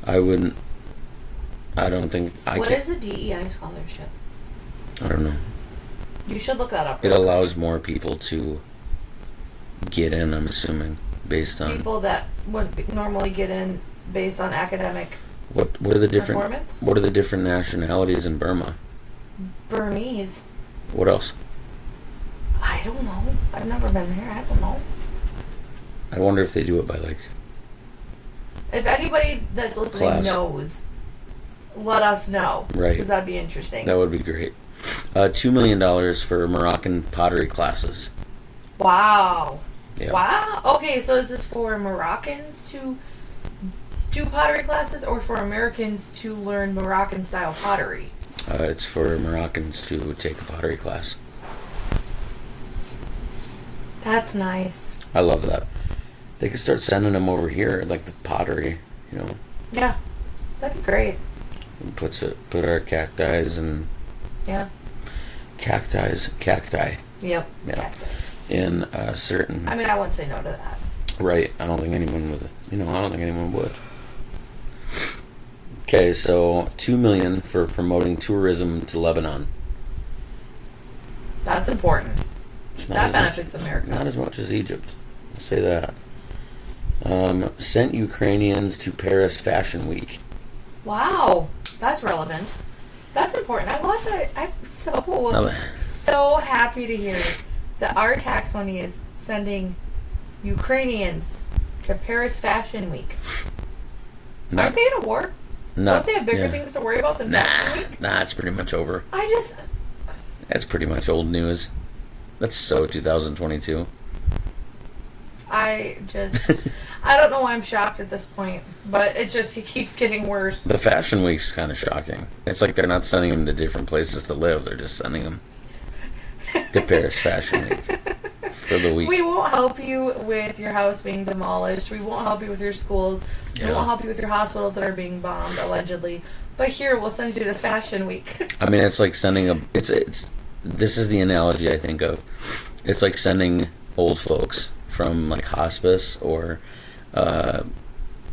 S1: I wouldn't. I don't think I
S2: What
S1: can.
S2: is a DEI scholarship?
S1: I don't know.
S2: You should look that up.
S1: It allows more people to get in, I'm assuming, based on...
S2: People that wouldn't normally get in based on academic
S1: What are the different...
S2: performance?
S1: What are the different nationalities in Burma?
S2: Burmese.
S1: What else?
S2: I don't know. I've never been there. I don't know.
S1: I wonder if they do it by, like...
S2: If anybody that's listening
S1: class.
S2: Knows, let us know.
S1: Right.
S2: Because that'd be interesting.
S1: That would be great. $2 million for Moroccan pottery classes.
S2: Wow.
S1: Yeah.
S2: Wow. Okay, so is this for Moroccans to do pottery classes or for Americans to learn Moroccan-style pottery?
S1: It's for Moroccans to take a pottery class.
S2: That's nice.
S1: I love that. They could start sending them over here, like the pottery, you know.
S2: Yeah. That'd be great.
S1: Put our cacti and...
S2: Yeah.
S1: Cacti.
S2: Yep.
S1: Yeah.
S2: Cacti.
S1: In a certain...
S2: I mean, I wouldn't say no to that.
S1: Right. I don't think anyone would. I don't think anyone would. Okay, so $2 million for promoting tourism to Lebanon.
S2: That's important. That benefits America.
S1: Not as much as Egypt. I'll say that. Sent Ukrainians to Paris Fashion Week.
S2: Wow. That's relevant. That's important. I'm glad that I'm so happy to hear that our tax money is sending Ukrainians to Paris Fashion Week. Aren't they in a war? Don't they have bigger things to worry about than Fashion Week?
S1: Nah, it's pretty much over.
S2: That's
S1: pretty much old news. That's so 2022.
S2: I don't know why I'm shocked at this point, but it keeps getting worse.
S1: The Fashion Week's kind of shocking. It's like they're not sending them to different places to live. They're just sending them to Paris Fashion Week for the week.
S2: We won't help you with your house being demolished. We won't help you with your schools. We won't help you with your hospitals that are being bombed, allegedly. But here, we'll send you to Fashion Week.
S1: I mean, it's like sending this is the analogy I think of. It's like sending old folks from like hospice or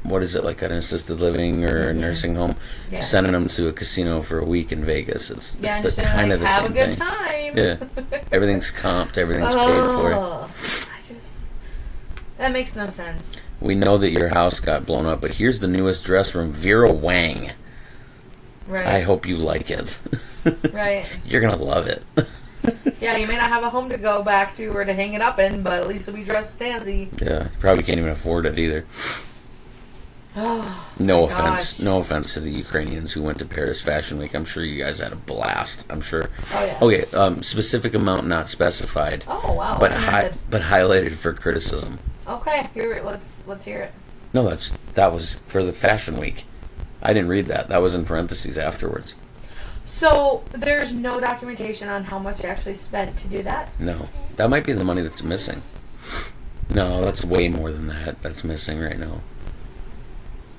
S1: what is it, like an assisted living or a nursing home, sending them to a casino for a week in Vegas. It's kind of the same thing.
S2: Have a good time.
S1: Yeah, everything's comped, everything's paid for.
S2: That makes no sense.
S1: We know that your house got blown up, but here's the newest dress from Vera Wang.
S2: Right.
S1: I hope you like it.
S2: Right.
S1: You're gonna love it.
S2: Yeah, you may not have a home to go back to or to hang it up in, but at least it'll be dressed fancy.
S1: Yeah, you probably can't even afford it either.
S2: Oh,
S1: No
S2: my
S1: offense.
S2: gosh.
S1: No offense to the Ukrainians who went to Paris Fashion Week. I'm sure you guys had a blast. I'm sure.
S2: Oh, yeah.
S1: Okay, specific amount not specified.
S2: Oh, wow.
S1: But
S2: That's good.
S1: but highlighted for criticism.
S2: Okay, let's hear it.
S1: No, that was for the Fashion Week. I didn't read that. That was in parentheses afterwards.
S2: So there's no documentation on how much they actually spent to do that?
S1: No, that might be the money that's missing. No, that's way more than that. That's missing right now.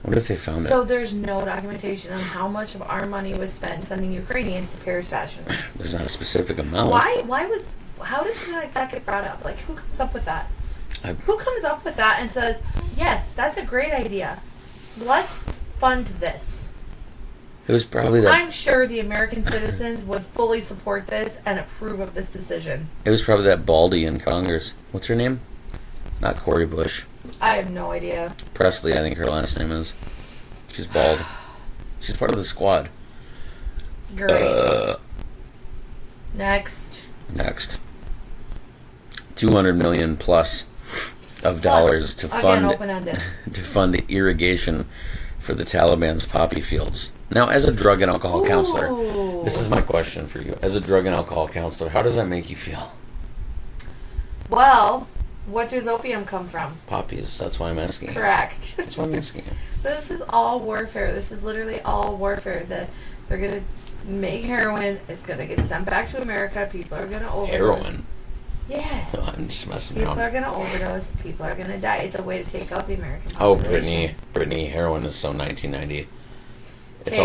S1: What if they found it?
S2: So there's no documentation on how much of our money was spent sending Ukrainians to Paris Fashion Week.
S1: There's not a specific amount.
S2: How does something like that get brought up? Like, who comes up with that?
S1: I-
S2: Who comes up with that and says, yes, that's a great idea. Let's fund this.
S1: It was probably that.
S2: I'm sure the American citizens would fully support this and approve of this decision.
S1: It was probably that Baldy in Congress. What's her name? Not Cori Bush.
S2: I have no idea.
S1: Presley, I think her last name is. She's bald. She's part of the squad.
S2: Great. Next.
S1: 200 million plus of dollars to
S2: Again,
S1: fund
S2: open-ended.
S1: to fund irrigation for the Taliban's poppy fields. Now, as a drug and alcohol counselor,
S2: Ooh.
S1: this is my question for you. As a drug and alcohol counselor, how does that make you feel?
S2: Well, what does opium come from?
S1: Poppies. That's why I'm asking.
S2: Correct.
S1: That's why I'm asking.
S2: This is all warfare. This is literally all warfare. They're going to make heroin. It's going to get sent back to America. People are going to overdose.
S1: Heroin.
S2: Yes.
S1: No, I'm just messing
S2: People
S1: around.
S2: are going to overdose. People are going to die. It's a way to take out the American
S1: Oh,
S2: population.
S1: Brittany, heroin is so 1990. It's
S2: Okay,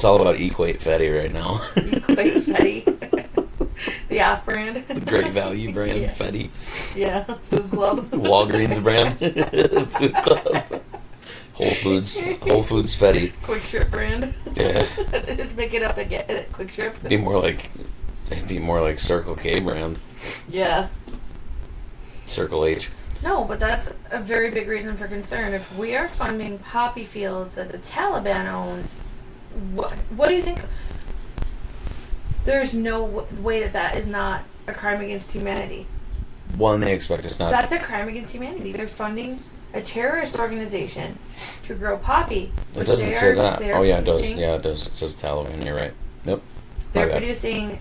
S1: all about Equate Fetty right now.
S2: Equate Fetty. The off-brand.
S1: The Great Value brand,
S2: Yeah.
S1: Fetty.
S2: Yeah. Food Club.
S1: Walgreens brand. Food Club. Whole Foods Fetty.
S2: Quick Trip brand.
S1: Yeah.
S2: Just make it up again. Quick Trip.
S1: It'd be more like Circle K brand.
S2: Yeah.
S1: Circle H.
S2: No, but that's a very big reason for concern. If we are funding poppy fields that the Taliban owns, what do you think? There's no way that is not a crime against humanity.
S1: One, they expect us not.
S2: That's a crime against humanity. They're funding a terrorist organization to grow poppy.
S1: It
S2: Which
S1: doesn't
S2: they
S1: say
S2: are,
S1: that.
S2: they're
S1: Oh yeah, it does.
S2: producing-
S1: Yeah, it does. It says Taliban. You're right. Nope.
S2: They're
S1: My bad.
S2: producing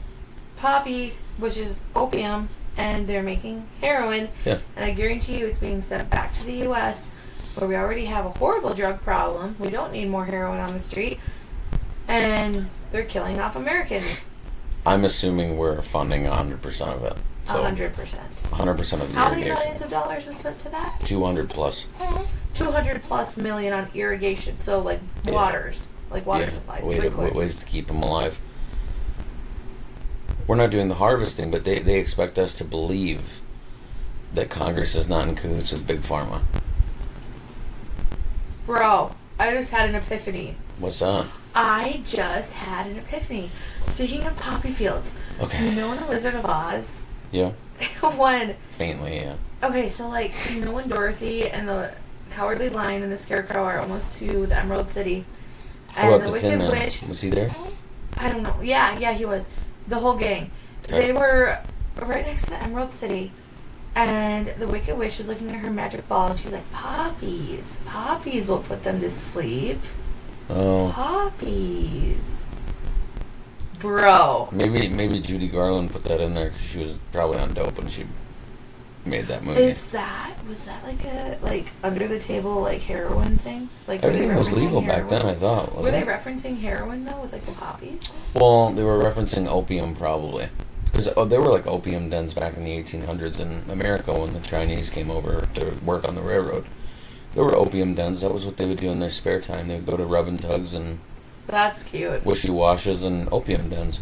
S2: poppy, which is opium, and they're making heroin.
S1: Yeah.
S2: And I guarantee you it's being sent back to the U.S., where we already have a horrible drug problem. We don't need more heroin on the street. And they're killing off Americans.
S1: I'm assuming we're funding 100% of it. So
S2: 100%.
S1: 100% of the
S2: How many
S1: irrigation.
S2: millions of dollars was sent to that?
S1: 200 plus.
S2: 200 plus million on irrigation. So, like,
S1: Yeah.
S2: waters. Like water supplies. sprinklers.
S1: Ways to keep them alive. We're not doing the harvesting, but they expect us to believe that Congress is not in cahoots with Big Pharma.
S2: Bro, I just had an epiphany.
S1: What's that?
S2: I just had an epiphany. Speaking of poppy fields,
S1: Okay.
S2: you know in The Wizard of Oz,
S1: Yeah.
S2: when,
S1: Faintly, yeah.
S2: okay, so like, you know when Dorothy and the Cowardly Lion and the Scarecrow are almost to the Emerald City,
S1: How
S2: and
S1: about
S2: the
S1: the Tin
S2: Wicked
S1: Man?
S2: Witch,
S1: Was he there?
S2: I don't know, yeah, he was, the whole gang,
S1: Okay.
S2: they were right next to the Emerald City, and the Wicked Witch is looking at her magic ball, and she's like, poppies will put them to sleep.
S1: Oh.
S2: Poppies. Bro.
S1: Maybe Judy Garland put that in there because she was probably on dope when she made that movie.
S2: Was that like a under the table like heroin thing? Like were they
S1: Everything was
S2: referencing
S1: legal back then, I
S2: heroin?
S1: thought.
S2: Were
S1: Wasn't
S2: they
S1: it?
S2: referencing heroin though with like the poppies?
S1: Well, they were referencing opium probably. Because there were like opium dens back in the 1800s in America when the Chinese came over to work on the railroad. There were opium dens. That was what they would do in their spare time. They would go to rub and tugs and
S2: That's cute.
S1: wishy-washes and opium dens.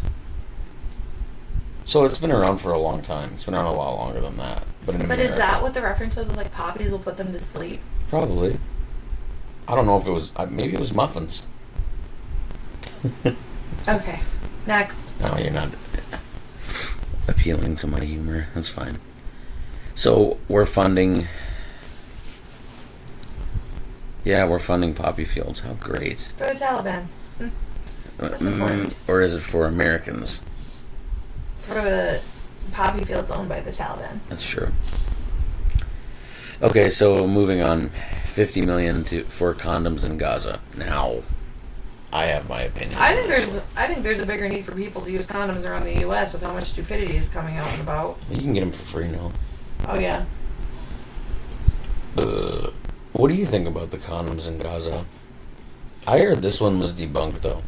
S1: So it's been around for a long time. It's been around a lot longer than that. But in
S2: But
S1: America,
S2: is that what the reference was with like poppies will put them to sleep?
S1: probably. I don't know if it was. Maybe it was muffins.
S2: Okay. Next.
S1: No, you're not appealing to my humor. That's fine. So we're funding. Yeah, we're funding poppy fields. How great.
S2: For the Taliban. That's important.
S1: Or is it for Americans?
S2: It's where the poppy field's owned by the Taliban.
S1: That's true. Okay, so moving on, $50 million for condoms in Gaza. Now, I have my opinion.
S2: I think there's a bigger need for people to use condoms around the U.S. with how much stupidity is coming out and about.
S1: You can get them for free now.
S2: Oh yeah.
S1: What do you think about the condoms in Gaza? I heard this one was debunked, though.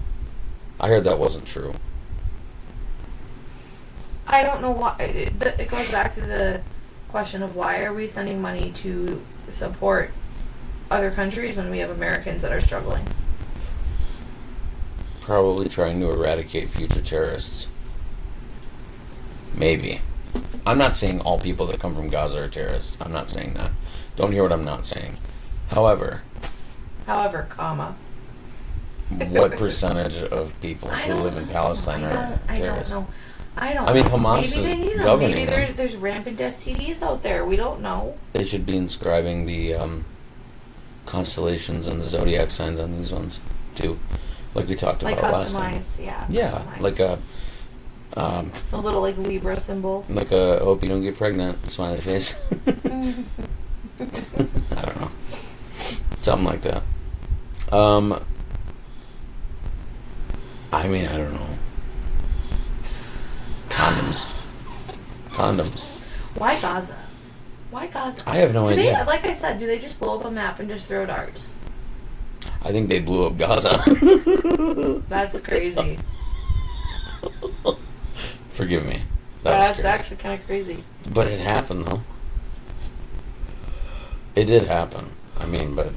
S1: I heard that wasn't true.
S2: I don't know why. It goes back to the question of why are we sending money to support other countries when we have Americans that are struggling?
S1: Probably trying to eradicate future terrorists. Maybe. I'm not saying all people that come from Gaza are terrorists. I'm not saying that. Don't hear what I'm not saying. However,
S2: comma.
S1: what percentage of people who live in Palestine are terrorists?
S2: I don't
S1: I mean,
S2: know.
S1: Hamas is governing them.
S2: Maybe there's rampant STDs out there. We don't know.
S1: They should be inscribing the constellations and the zodiac signs on these ones, too. Like we talked about last time.
S2: Yeah.
S1: Yeah,
S2: Customized.
S1: like a
S2: little like Libra symbol.
S1: like a hope you don't get pregnant smiley face. I don't know. Something like that. I mean, I don't know. Condoms.
S2: Why Gaza?
S1: I have no idea.
S2: Like I said, do they just blow up a map and just throw darts?
S1: I think they blew up Gaza.
S2: That's crazy.
S1: Forgive me.
S2: That's actually kind of crazy.
S1: But it happened, though. It did happen. I mean, but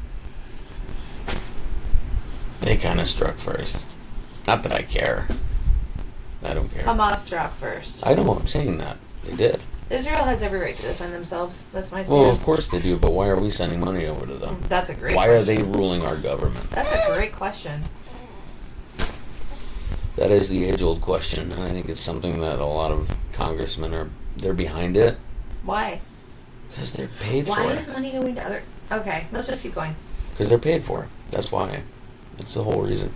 S1: they kind of struck first. Not that I care. I don't care.
S2: Hamas struck first.
S1: I know I'm saying that. They did.
S2: Israel has every right to defend themselves. That's my stance.
S1: Well, of course they do, but why are we sending money over to them?
S2: That's a great
S1: Why
S2: question.
S1: are they ruling our government?
S2: That's a great question.
S1: That is the age-old question, and I think it's something that a lot of congressmen they're behind it.
S2: Why?
S1: Because they're paid for
S2: Why
S1: it.
S2: is money going to other... Okay, let's just keep going.
S1: Because they're paid for it. That's why. That's the whole reason.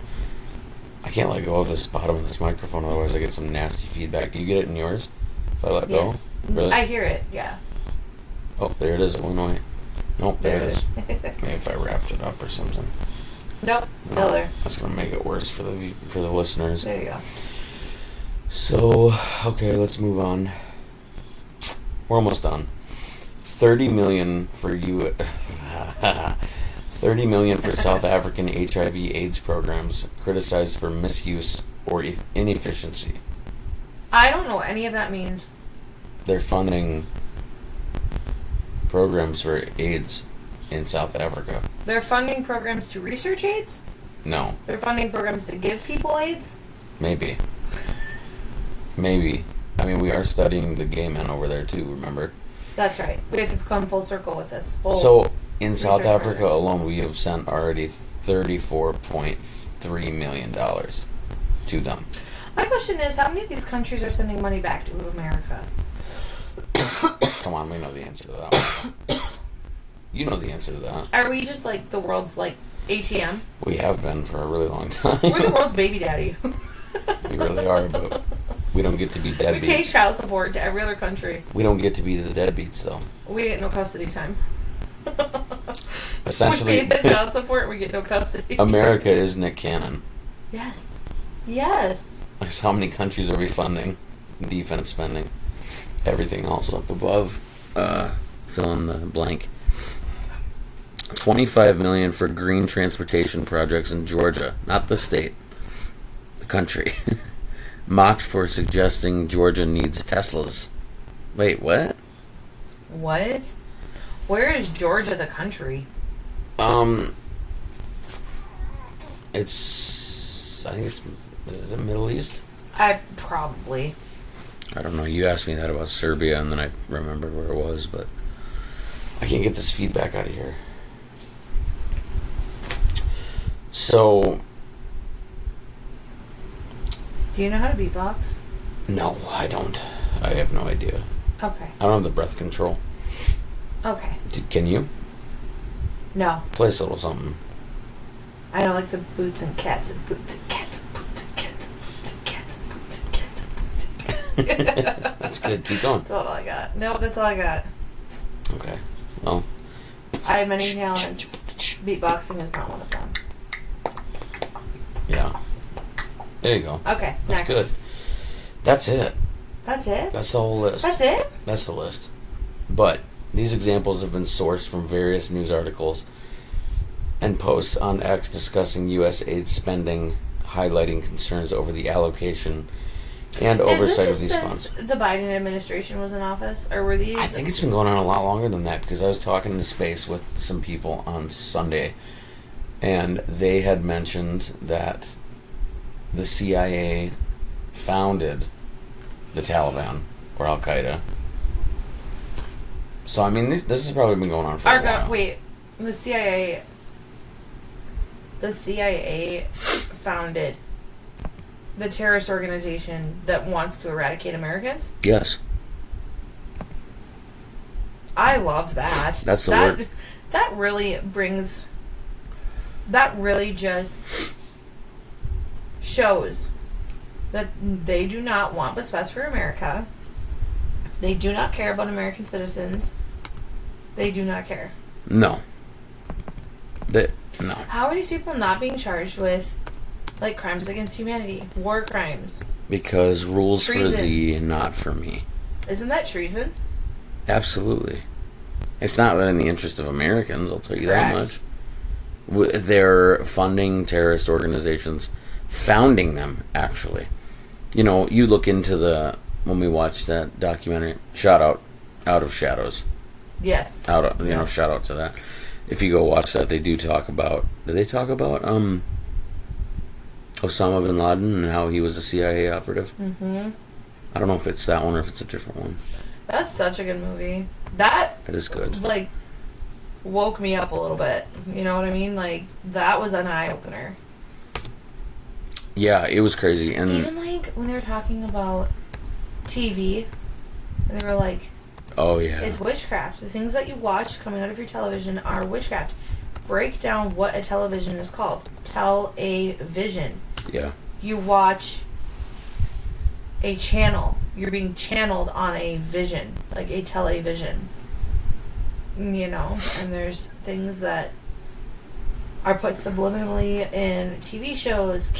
S1: I can't let go of this bottom of this microphone, otherwise I get some nasty feedback. Do you get it in yours? If I let
S2: Yes.
S1: go? Really?
S2: I hear it, yeah.
S1: Oh, there it is. It went away. Nope, there it is.
S2: is.
S1: Maybe if I wrapped it up or something.
S2: Nope, still there.
S1: That's going to make it worse for the listeners.
S2: There you go.
S1: So, okay, let's move on. We're almost done. $30 million for you. $30 million for South African HIV/AIDS programs criticized for misuse or inefficiency.
S2: I don't know what any of that means.
S1: They're funding programs for AIDS in South Africa.
S2: They're funding programs to research AIDS?
S1: No,
S2: They're funding programs to give people AIDS?
S1: maybe. Maybe. I mean, we are studying the gay men over there too, remember?
S2: That's right. We have to come full circle with this.
S1: So, in South
S2: research
S1: Africa
S2: programs.
S1: alone, we have sent already $34.3 million to them.
S2: My question is, how many of these countries are sending money back to America?
S1: Come on, we know the answer to that one. You know the answer to that.
S2: Are we just like the world's like ATM?
S1: We have been for a really long time.
S2: We're the world's baby daddy.
S1: We really are, but we don't get to be
S2: We pay
S1: deadbeats.
S2: child support to every other country.
S1: We don't get to be the deadbeats, though.
S2: We get no custody time.
S1: Essentially,
S2: we pay the child support, we get no custody.
S1: America is Nick Cannon.
S2: Yes. Yes.
S1: Like, how many countries are we funding? Defense spending. Everything else up above. Fill in the blank. $25 million for green transportation projects in Georgia, not the state, the country. Mocked for suggesting Georgia needs Teslas. Wait, what?
S2: What? Where is Georgia, the country?
S1: It's. I think it's. Is it Middle East?
S2: Probably.
S1: I don't know. You asked me that about Serbia, and then I remembered where it was, but I can't get this feedback out of here. So.
S2: Do you know how to beatbox?
S1: No, I don't. I have no idea.
S2: Okay.
S1: I don't have the breath control.
S2: Okay.
S1: Can you?
S2: No.
S1: Play us a little something.
S2: I don't like the boots and cats and boots and cats and boots and cats and boots and cats and boots and cats and boots and cats.
S1: That's good. Keep going.
S2: That's all I got. No, that's all I got.
S1: Okay. Well.
S2: I have many talents. Beatboxing is not one of them.
S1: Yeah. There you go.
S2: Okay,
S1: That's
S2: next.
S1: good. That's it.
S2: That's it?
S1: That's the whole list.
S2: That's it?
S1: That's the list. But these examples have been sourced from various news articles and posts on X discussing USAID spending, highlighting concerns over the allocation and oversight of these funds.
S2: The Biden administration was in office, or were these?
S1: I think it's been going on a lot longer than that, because I was talking to Space with some people on Sunday, and they had mentioned that the CIA founded the Taliban or Al Qaeda. So I mean, this has probably been going on for a while.
S2: Wait, the CIA founded the terrorist organization that wants to eradicate Americans?
S1: Yes.
S2: I love that.
S1: That's the word.
S2: That really just shows that they do not want what's best for America. They do not care about American citizens. They do not care.
S1: No. No.
S2: How are these people not being charged with, like, crimes against humanity, war crimes?
S1: Because rules
S2: Treason.
S1: for thee, not for me.
S2: Isn't that treason?
S1: Absolutely. It's not in the interest of Americans, I'll tell you
S2: Correct.
S1: that much. They're funding terrorist organizations, founding them, actually. You know, you look into when we watched that documentary, Out of Shadows.
S2: Yes.
S1: Shout out to that. If you go watch that, they do talk about, Osama bin Laden and how he was a CIA operative?
S2: Mm-hmm.
S1: I don't know if it's that one or if it's a different one.
S2: That's such a good movie. That
S1: It is good.
S2: like woke me up a little bit. You know what I mean? Like, that was an eye opener.
S1: Yeah, it was crazy. And
S2: even like when they were talking about TV, and they were like,
S1: oh yeah,
S2: it's witchcraft. The things that you watch coming out of your television are witchcraft. Break down what a television is called. Tell-a-vision.
S1: yeah,
S2: You watch a channel. You're being channeled on a vision, like a television. You know, and there's things that are put subliminally in TV shows,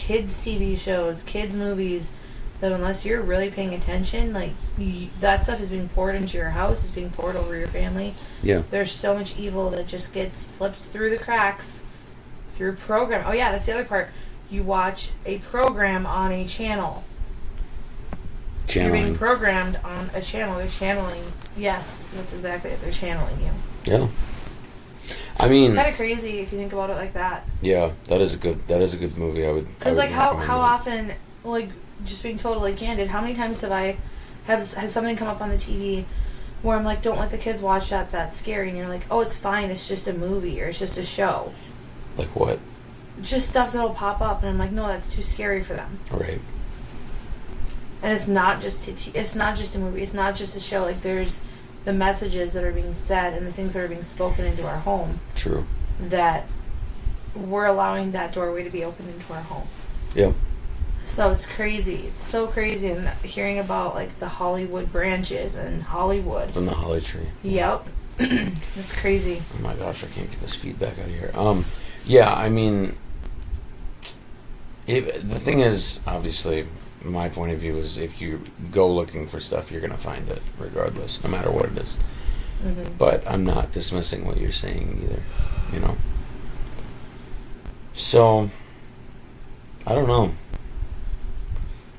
S2: kids movies, that unless you're really paying attention, like, that stuff is being poured into your house, is being poured over your family.
S1: yeah.
S2: There's so much evil that just gets slipped through the cracks through program. Oh yeah, that's the other part. You watch a program on a channel.
S1: Channeling.
S2: You're being programmed on a channel. They're channeling. Yes, that's exactly it. They're channeling you.
S1: Yeah. I mean,
S2: It's kind of crazy if you think about it like that.
S1: yeah, that is a good movie.
S2: Because like how often, like, just being totally candid, how many times has something come up on the TV where I'm like, don't let the kids watch that, that's scary, and you're like, oh, it's fine, it's just a movie or it's just a show.
S1: Like what?
S2: Just stuff that'll pop up, and I'm like, no, that's too scary for them.
S1: Right.
S2: And it's not just a movie, it's not just a show. Like, there's the messages that are being said and the things that are being spoken into our home.
S1: True.
S2: That we're allowing that doorway to be opened into our home.
S1: Yeah.
S2: So it's crazy. It's so crazy. And hearing about, like, the Hollywood branches and Hollywood.
S1: From the Holly Tree.
S2: Yep. It's crazy.
S1: Oh my gosh, I can't get this feedback out of here. Yeah, I mean, the thing is, obviously, my point of view is if you go looking for stuff, you're going to find it, regardless, no matter what it is.
S2: Mm-hmm.
S1: But I'm not dismissing what you're saying either, you know. So, I don't know.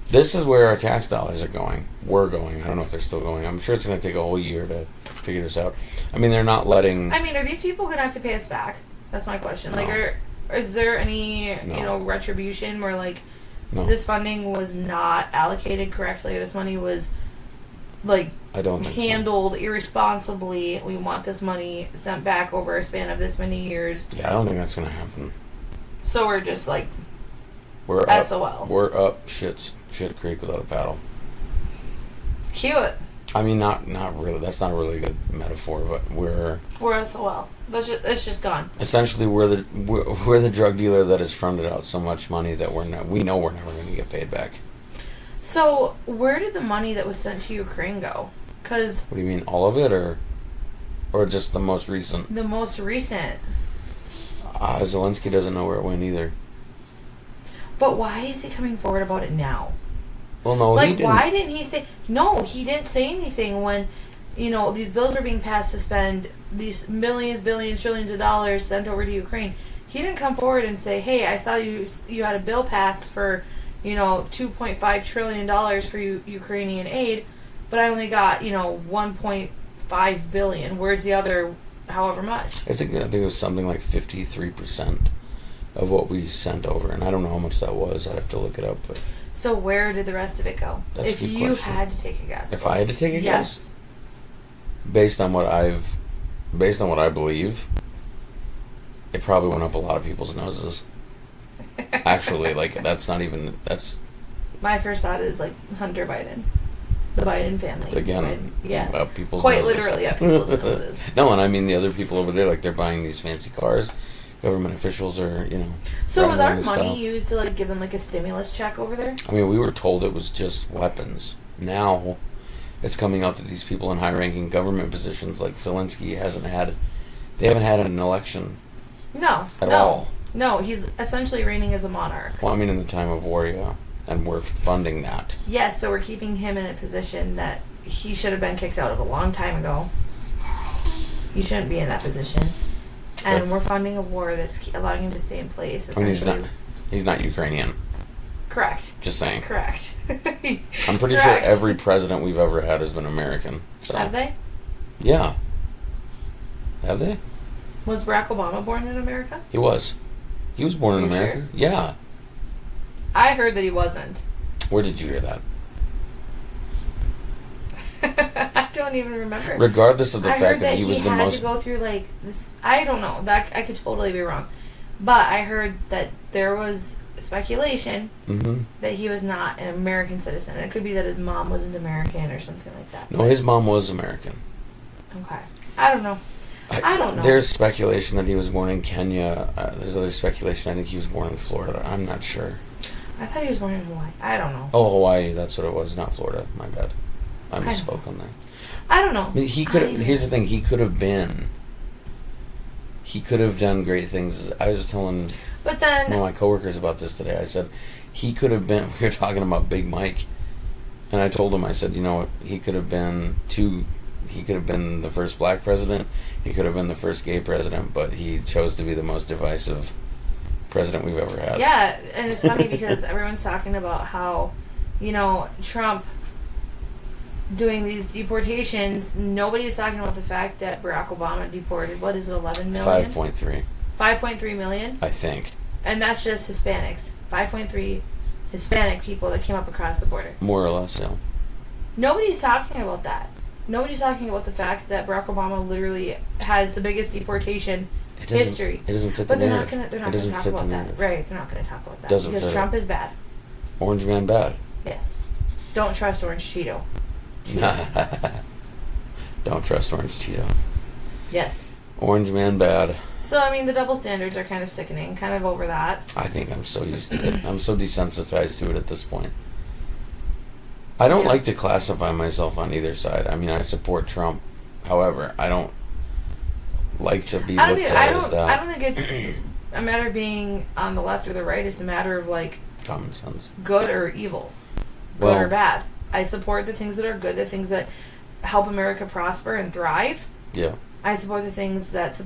S1: This is where our tax dollars are going. We're going. I don't know if they're still going. I'm sure it's going to take a whole year to figure this out. I mean, they're not letting...
S2: I mean, are these people going to have to pay us back? That's my question.
S1: No.
S2: Like, is there any,
S1: No.
S2: retribution where, like,
S1: No.
S2: this funding was not allocated correctly, or this money was, like,
S1: I don't think
S2: handled irresponsibly? We want this money sent back over a span of this many years.
S1: Yeah, I don't think that's going to happen.
S2: So we're just, like,
S1: We're up,
S2: SOL.
S1: We're up shit creek without a paddle.
S2: Cute.
S1: I mean, not really. That's not a really good metaphor, but we're
S2: SOL. It's just gone.
S1: essentially we're the drug dealer that has fronted out so much money that we know we're never going to get paid back.
S2: So, where did the money that was sent to Ukraine go? Because
S1: What do you mean, all of it, or just the most recent?
S2: the most recent.
S1: Zelensky doesn't know where it went either.
S2: But why is he coming forward about it now?
S1: Well, no, he
S2: Like,
S1: didn't.
S2: why didn't he say... No, he didn't say anything when, these bills were being passed to spend these millions, billions, trillions of dollars sent over to Ukraine. He didn't come forward and say, hey, I saw you had a bill passed for, $2.5 trillion for Ukrainian aid, but I only got, $1.5 billion. Where's the other however much?
S1: I think it was something like 53% of what we sent over, and I don't know how much that was. I'd have to look it up. But
S2: So where did the rest of it go?
S1: That's
S2: if
S1: a good
S2: you
S1: question.
S2: had to take a guess.
S1: If I had to take a guess,
S2: Yes.
S1: based on what I believe, it probably went up a lot of people's noses. Actually, that's
S2: My first thought is like Hunter Biden. The Biden family.
S1: again,
S2: Biden. Yeah.
S1: up people's
S2: Quite
S1: noses.
S2: literally up people's noses.
S1: No, and I mean the other people over there, like they're buying these fancy cars. Government officials are,
S2: So was our
S1: running
S2: money
S1: stuff.
S2: used to give them a stimulus check over there?
S1: I mean, we were told it was just weapons. Now, it's coming out that these people in high-ranking government positions, like Zelensky, they haven't had an election
S2: No.
S1: at
S2: no.
S1: all.
S2: No, he's essentially reigning as a monarch.
S1: Well, I mean, in the time of war, yeah, and we're funding that.
S2: Yes, so we're keeping him in a position that he should have been kicked out of a long time ago. He shouldn't be in that position. And we're funding a war that's allowing him to stay in place.
S1: I mean, he's not Ukrainian.
S2: Correct.
S1: Just saying.
S2: Correct.
S1: I'm pretty sure every president we've ever had has been American. So.
S2: Have they?
S1: Yeah. Have they?
S2: Was Barack Obama born in America?
S1: He was. He was born in
S2: You
S1: America.
S2: sure?
S1: Yeah.
S2: I heard that he wasn't.
S1: Where did you hear that?
S2: I don't even remember.
S1: Regardless of the
S2: I
S1: fact
S2: heard
S1: that he was the
S2: had
S1: most.
S2: to go through this. I don't know. That I could totally be wrong, but I heard that there was speculation
S1: Mm-hmm.
S2: that he was not an American citizen. It could be that his mom wasn't American or something like that.
S1: No, his mom was American.
S2: Okay. I don't know. I don't know.
S1: There's speculation that he was born in Kenya. There's other speculation. I think he was born in Florida. I'm not sure.
S2: I thought he was born in Hawaii. I don't know.
S1: Oh, Hawaii. That's what it was. Not Florida. My bad. I misspoke on that.
S2: I don't know.
S1: I mean, he could. Here's the thing. He could have been. He could have done great things. I was telling
S2: But then
S1: one of my coworkers about this today. I said he could have been. We were talking about Big Mike, and I told him. I said, he could have been He could have been the first black president. He could have been the first gay president, but he chose to be the most divisive president we've ever had.
S2: yeah, and it's funny because everyone's talking about how, Trump doing these deportations. Nobody's talking about the fact that Barack Obama deported, what is it, 11 million?
S1: 5.3.
S2: 5.3 million?
S1: I think.
S2: And that's just Hispanics. 5.3 Hispanic people that came up across the border.
S1: More or less, yeah.
S2: Nobody's talking about that. Nobody's talking about the fact that Barack Obama literally has the biggest deportation history.
S1: It doesn't fit
S2: But
S1: the
S2: they're not
S1: narrative.
S2: going to talk about that. Right, they're not going to talk about that.
S1: Doesn't
S2: because
S1: fit
S2: Trump is bad.
S1: Orange man bad.
S2: Yes. Don't trust Orange Cheeto.
S1: Don't trust Orange Cheeto.
S2: Yes.
S1: Orange man bad.
S2: So, I mean, the double standards are kind of sickening. Kind of over that.
S1: I think I'm so used to it. I'm so desensitized to it at this point. I don't like to classify myself on either side. I mean, I support Trump. However, I don't like to be looked at as that.
S2: I don't think it's a matter of being on the left or the right. It's a matter of,
S1: common sense.
S2: Good or evil. Good
S1: Well,
S2: or bad. I support the things that are good, the things that help America prosper and thrive.
S1: Yeah.
S2: I support the things that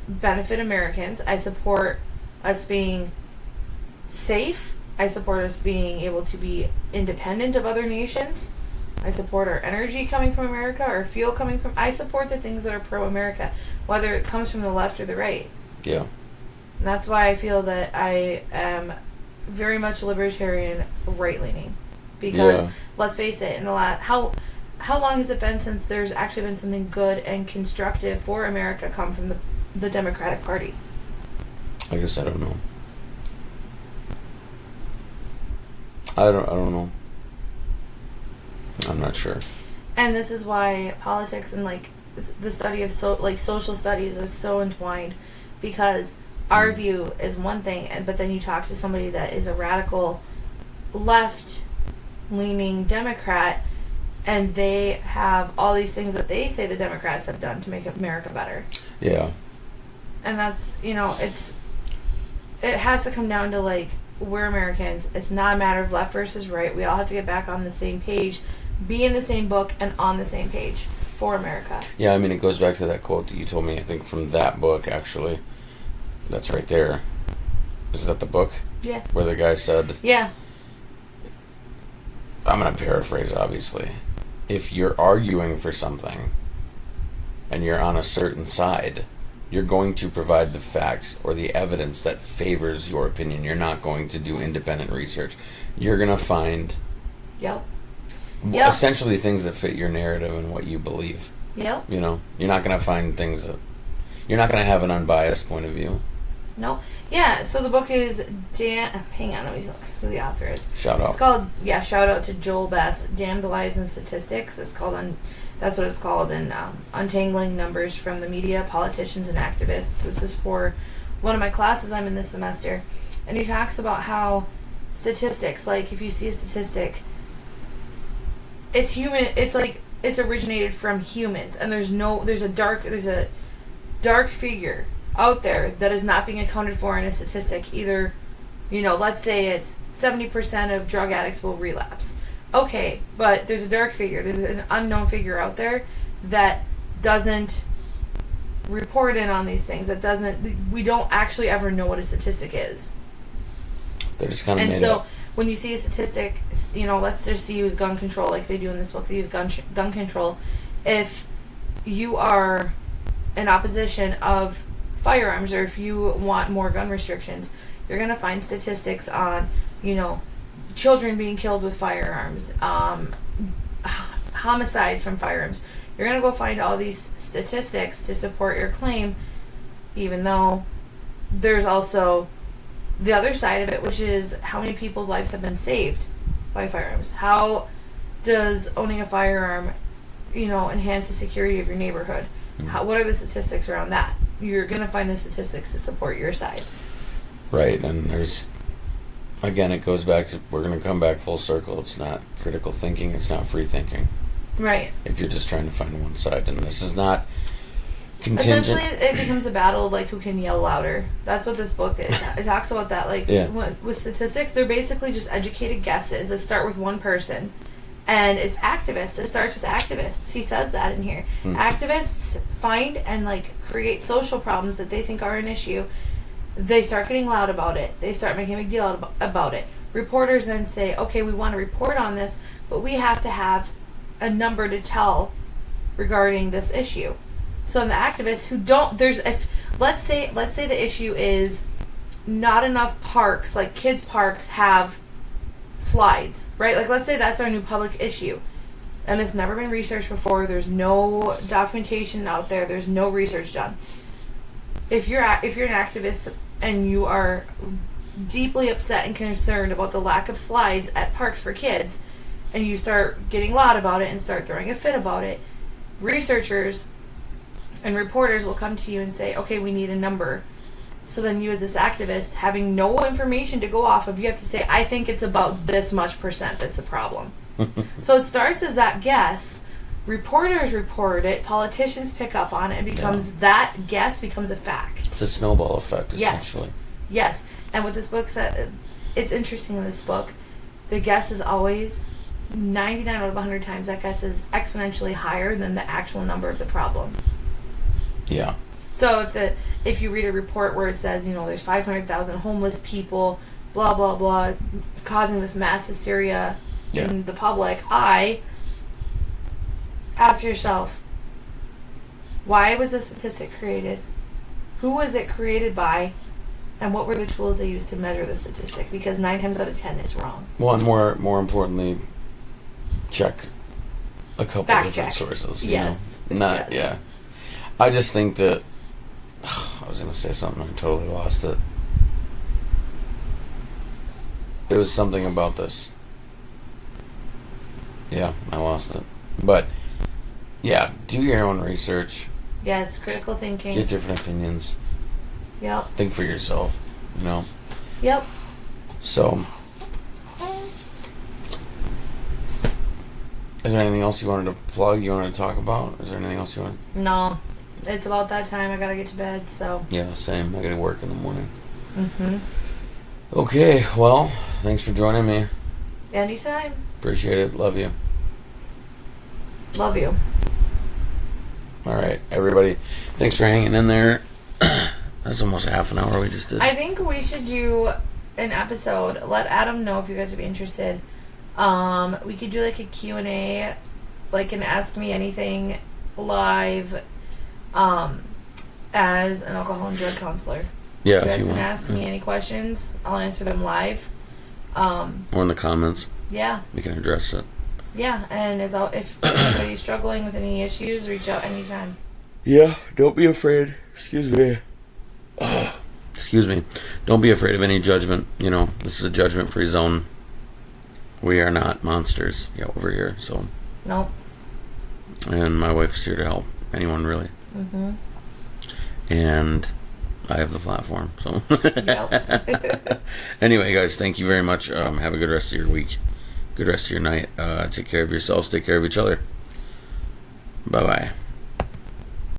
S2: benefit Americans. I support us being safe. I support us being able to be independent of other nations. I support our energy coming from America, our fuel coming from... I support the things that are pro-America, whether it comes from the left or the right.
S1: Yeah.
S2: And that's why I feel that I am very much libertarian, right-leaning. Because, let's face it, in the last... How long has it been since there's actually been something good and constructive for America come from the Democratic Party?
S1: I guess I don't know. I don't know. I'm not sure.
S2: And this is why politics and the study of social studies is so entwined, because our view is one thing, but then you talk to somebody that is a radical left leaning Democrat, and they have all these things that they say the Democrats have done to make America better.
S1: Yeah.
S2: And that's, it has to come down to, like, we're Americans. It's not a matter of left versus right. We all have to get back on the same page, be in the same book, and on the same page for America.
S1: Yeah, I mean, it goes back to that quote that you told me, I think, from that book, actually. That's right there. Is that the book?
S2: Yeah.
S1: Where the guy said...
S2: Yeah.
S1: I'm going to paraphrase, obviously. If you're arguing for something and you're on a certain side, you're going to provide the facts or the evidence that favors your opinion. You're not going to do independent research. You're going to find essentially things that fit your narrative and what you believe.
S2: Yep.
S1: You're not going to find things that... You're not going to have an unbiased point of view.
S2: No. Yeah, so the book is hang on, let me look who the author is.
S1: Shout out.
S2: It's called, shout out to Joel Best, Damned Lies and Statistics. That's what it's called, in Untangling Numbers from the Media, Politicians, and Activists. This is for one of my classes I'm in this semester. And he talks about how statistics, like if you see a statistic, it's human, it's like, it's originated from humans. And there's a dark figure out there that is not being accounted for in a statistic. Either, let's say it's 70% of drug addicts will relapse. Okay, but there's a dark figure. There's an unknown figure out there that doesn't report in on these things. We don't actually ever know what a statistic is.
S1: They're just kind of
S2: made up. When you see a statistic, let's just use gun control, like they do in this book. They use gun control. If you are in opposition of firearms, or if you want more gun restrictions, you're going to find statistics on, children being killed with firearms, homicides from firearms. You're going to go find all these statistics to support your claim, even though there's also the other side of it, which is how many people's lives have been saved by firearms. How does owning a firearm, enhance the security of your neighborhood? What are the statistics around that? You're going to find the statistics to support your side.
S1: Right, and again, it goes back to, we're going to come back full circle. It's not critical thinking, it's not free thinking.
S2: Right.
S1: If you're just trying to find one side, and this is not contingent.
S2: Essentially, it becomes a battle of, like, who can yell louder. That's what this book is. It talks about that. Like, with statistics, they're basically just educated guesses that start with one person. And it's activists. It starts with activists. He says that in here. Activists find and, like, create social problems that they think are an issue. They start getting loud about it. They start making a big deal about it. Reporters then say, okay, we want to report on this, but we have to have a number to tell regarding this issue. So the activists who don't, let's say the issue is not enough parks, like kids' parks, have slides, right? Like, let's say that's our new public issue, and this has never been researched before. There's no documentation out there. There's no research done. If you're an activist and you are deeply upset and concerned about the lack of slides at parks for kids, and you start getting loud about it and start throwing a fit about it, researchers and reporters will come to you and say, okay, we need a number. So then you, as this activist, having no information to go off of, you have to say, I think it's about this much percent that's the problem. So it starts as that guess. Reporters report it. Politicians pick up on it. It becomes that guess becomes a fact.
S1: It's a snowball effect, essentially.
S2: Yes. And what this book said, it's interesting in this book, the guess is always 99 out of 100 times that guess is exponentially higher than the actual number of the problem.
S1: Yeah.
S2: So if you read a report where it says, there's 500,000 homeless people, blah, blah, blah, causing this mass hysteria in the public, ask yourself, why was this statistic created? Who was it created by? And what were the tools they used to measure the statistic? Because 9 times out of 10 it's wrong.
S1: Well, and more importantly, check a couple
S2: Fact
S1: different
S2: check.
S1: sources.
S2: Yes.
S1: Yeah. I just think that I was going to say something, I totally lost it. It was something about this. Yeah, I lost it. But, yeah, do your own research.
S2: Yes, critical thinking.
S1: Get different opinions.
S2: Yep.
S1: Think for yourself,
S2: Yep.
S1: So, Is there anything else you wanted to plug? You wanted to talk about? Is there anything else you want?
S2: No, it's about that time. I gotta get to bed. So
S1: Yeah, same. I gotta work in the morning.
S2: Mm-hmm.
S1: Okay, well, thanks for joining me.
S2: Anytime.
S1: Appreciate it. Love you.
S2: Love you.
S1: All right, everybody. Thanks for hanging in there. That's almost a half an hour we just did.
S2: I think we should do an episode. Let Adam know if you guys would be interested. We could do like a Q&A, like an Ask Me Anything live, as an alcohol and drug counselor.
S1: Yeah,
S2: you guys
S1: if you
S2: can
S1: want.
S2: ask me any questions. I'll answer them live.
S1: Or in the comments.
S2: Yeah.
S1: We can address it.
S2: Yeah, and if anybody's struggling with any issues, reach out anytime.
S1: Yeah, don't be afraid. Excuse me. Oh, excuse me. Don't be afraid of any judgment. You know, this is a judgment-free zone. We are not monsters over here, so.
S2: Nope.
S1: And my wife's here to help anyone, really.
S2: Mm-hmm.
S1: And I have the platform, so.
S2: Yep.
S1: Anyway, guys, thank you very much. Have a good rest of your week. Good rest of your night. Take care of yourselves. Take care of each other. Bye-bye.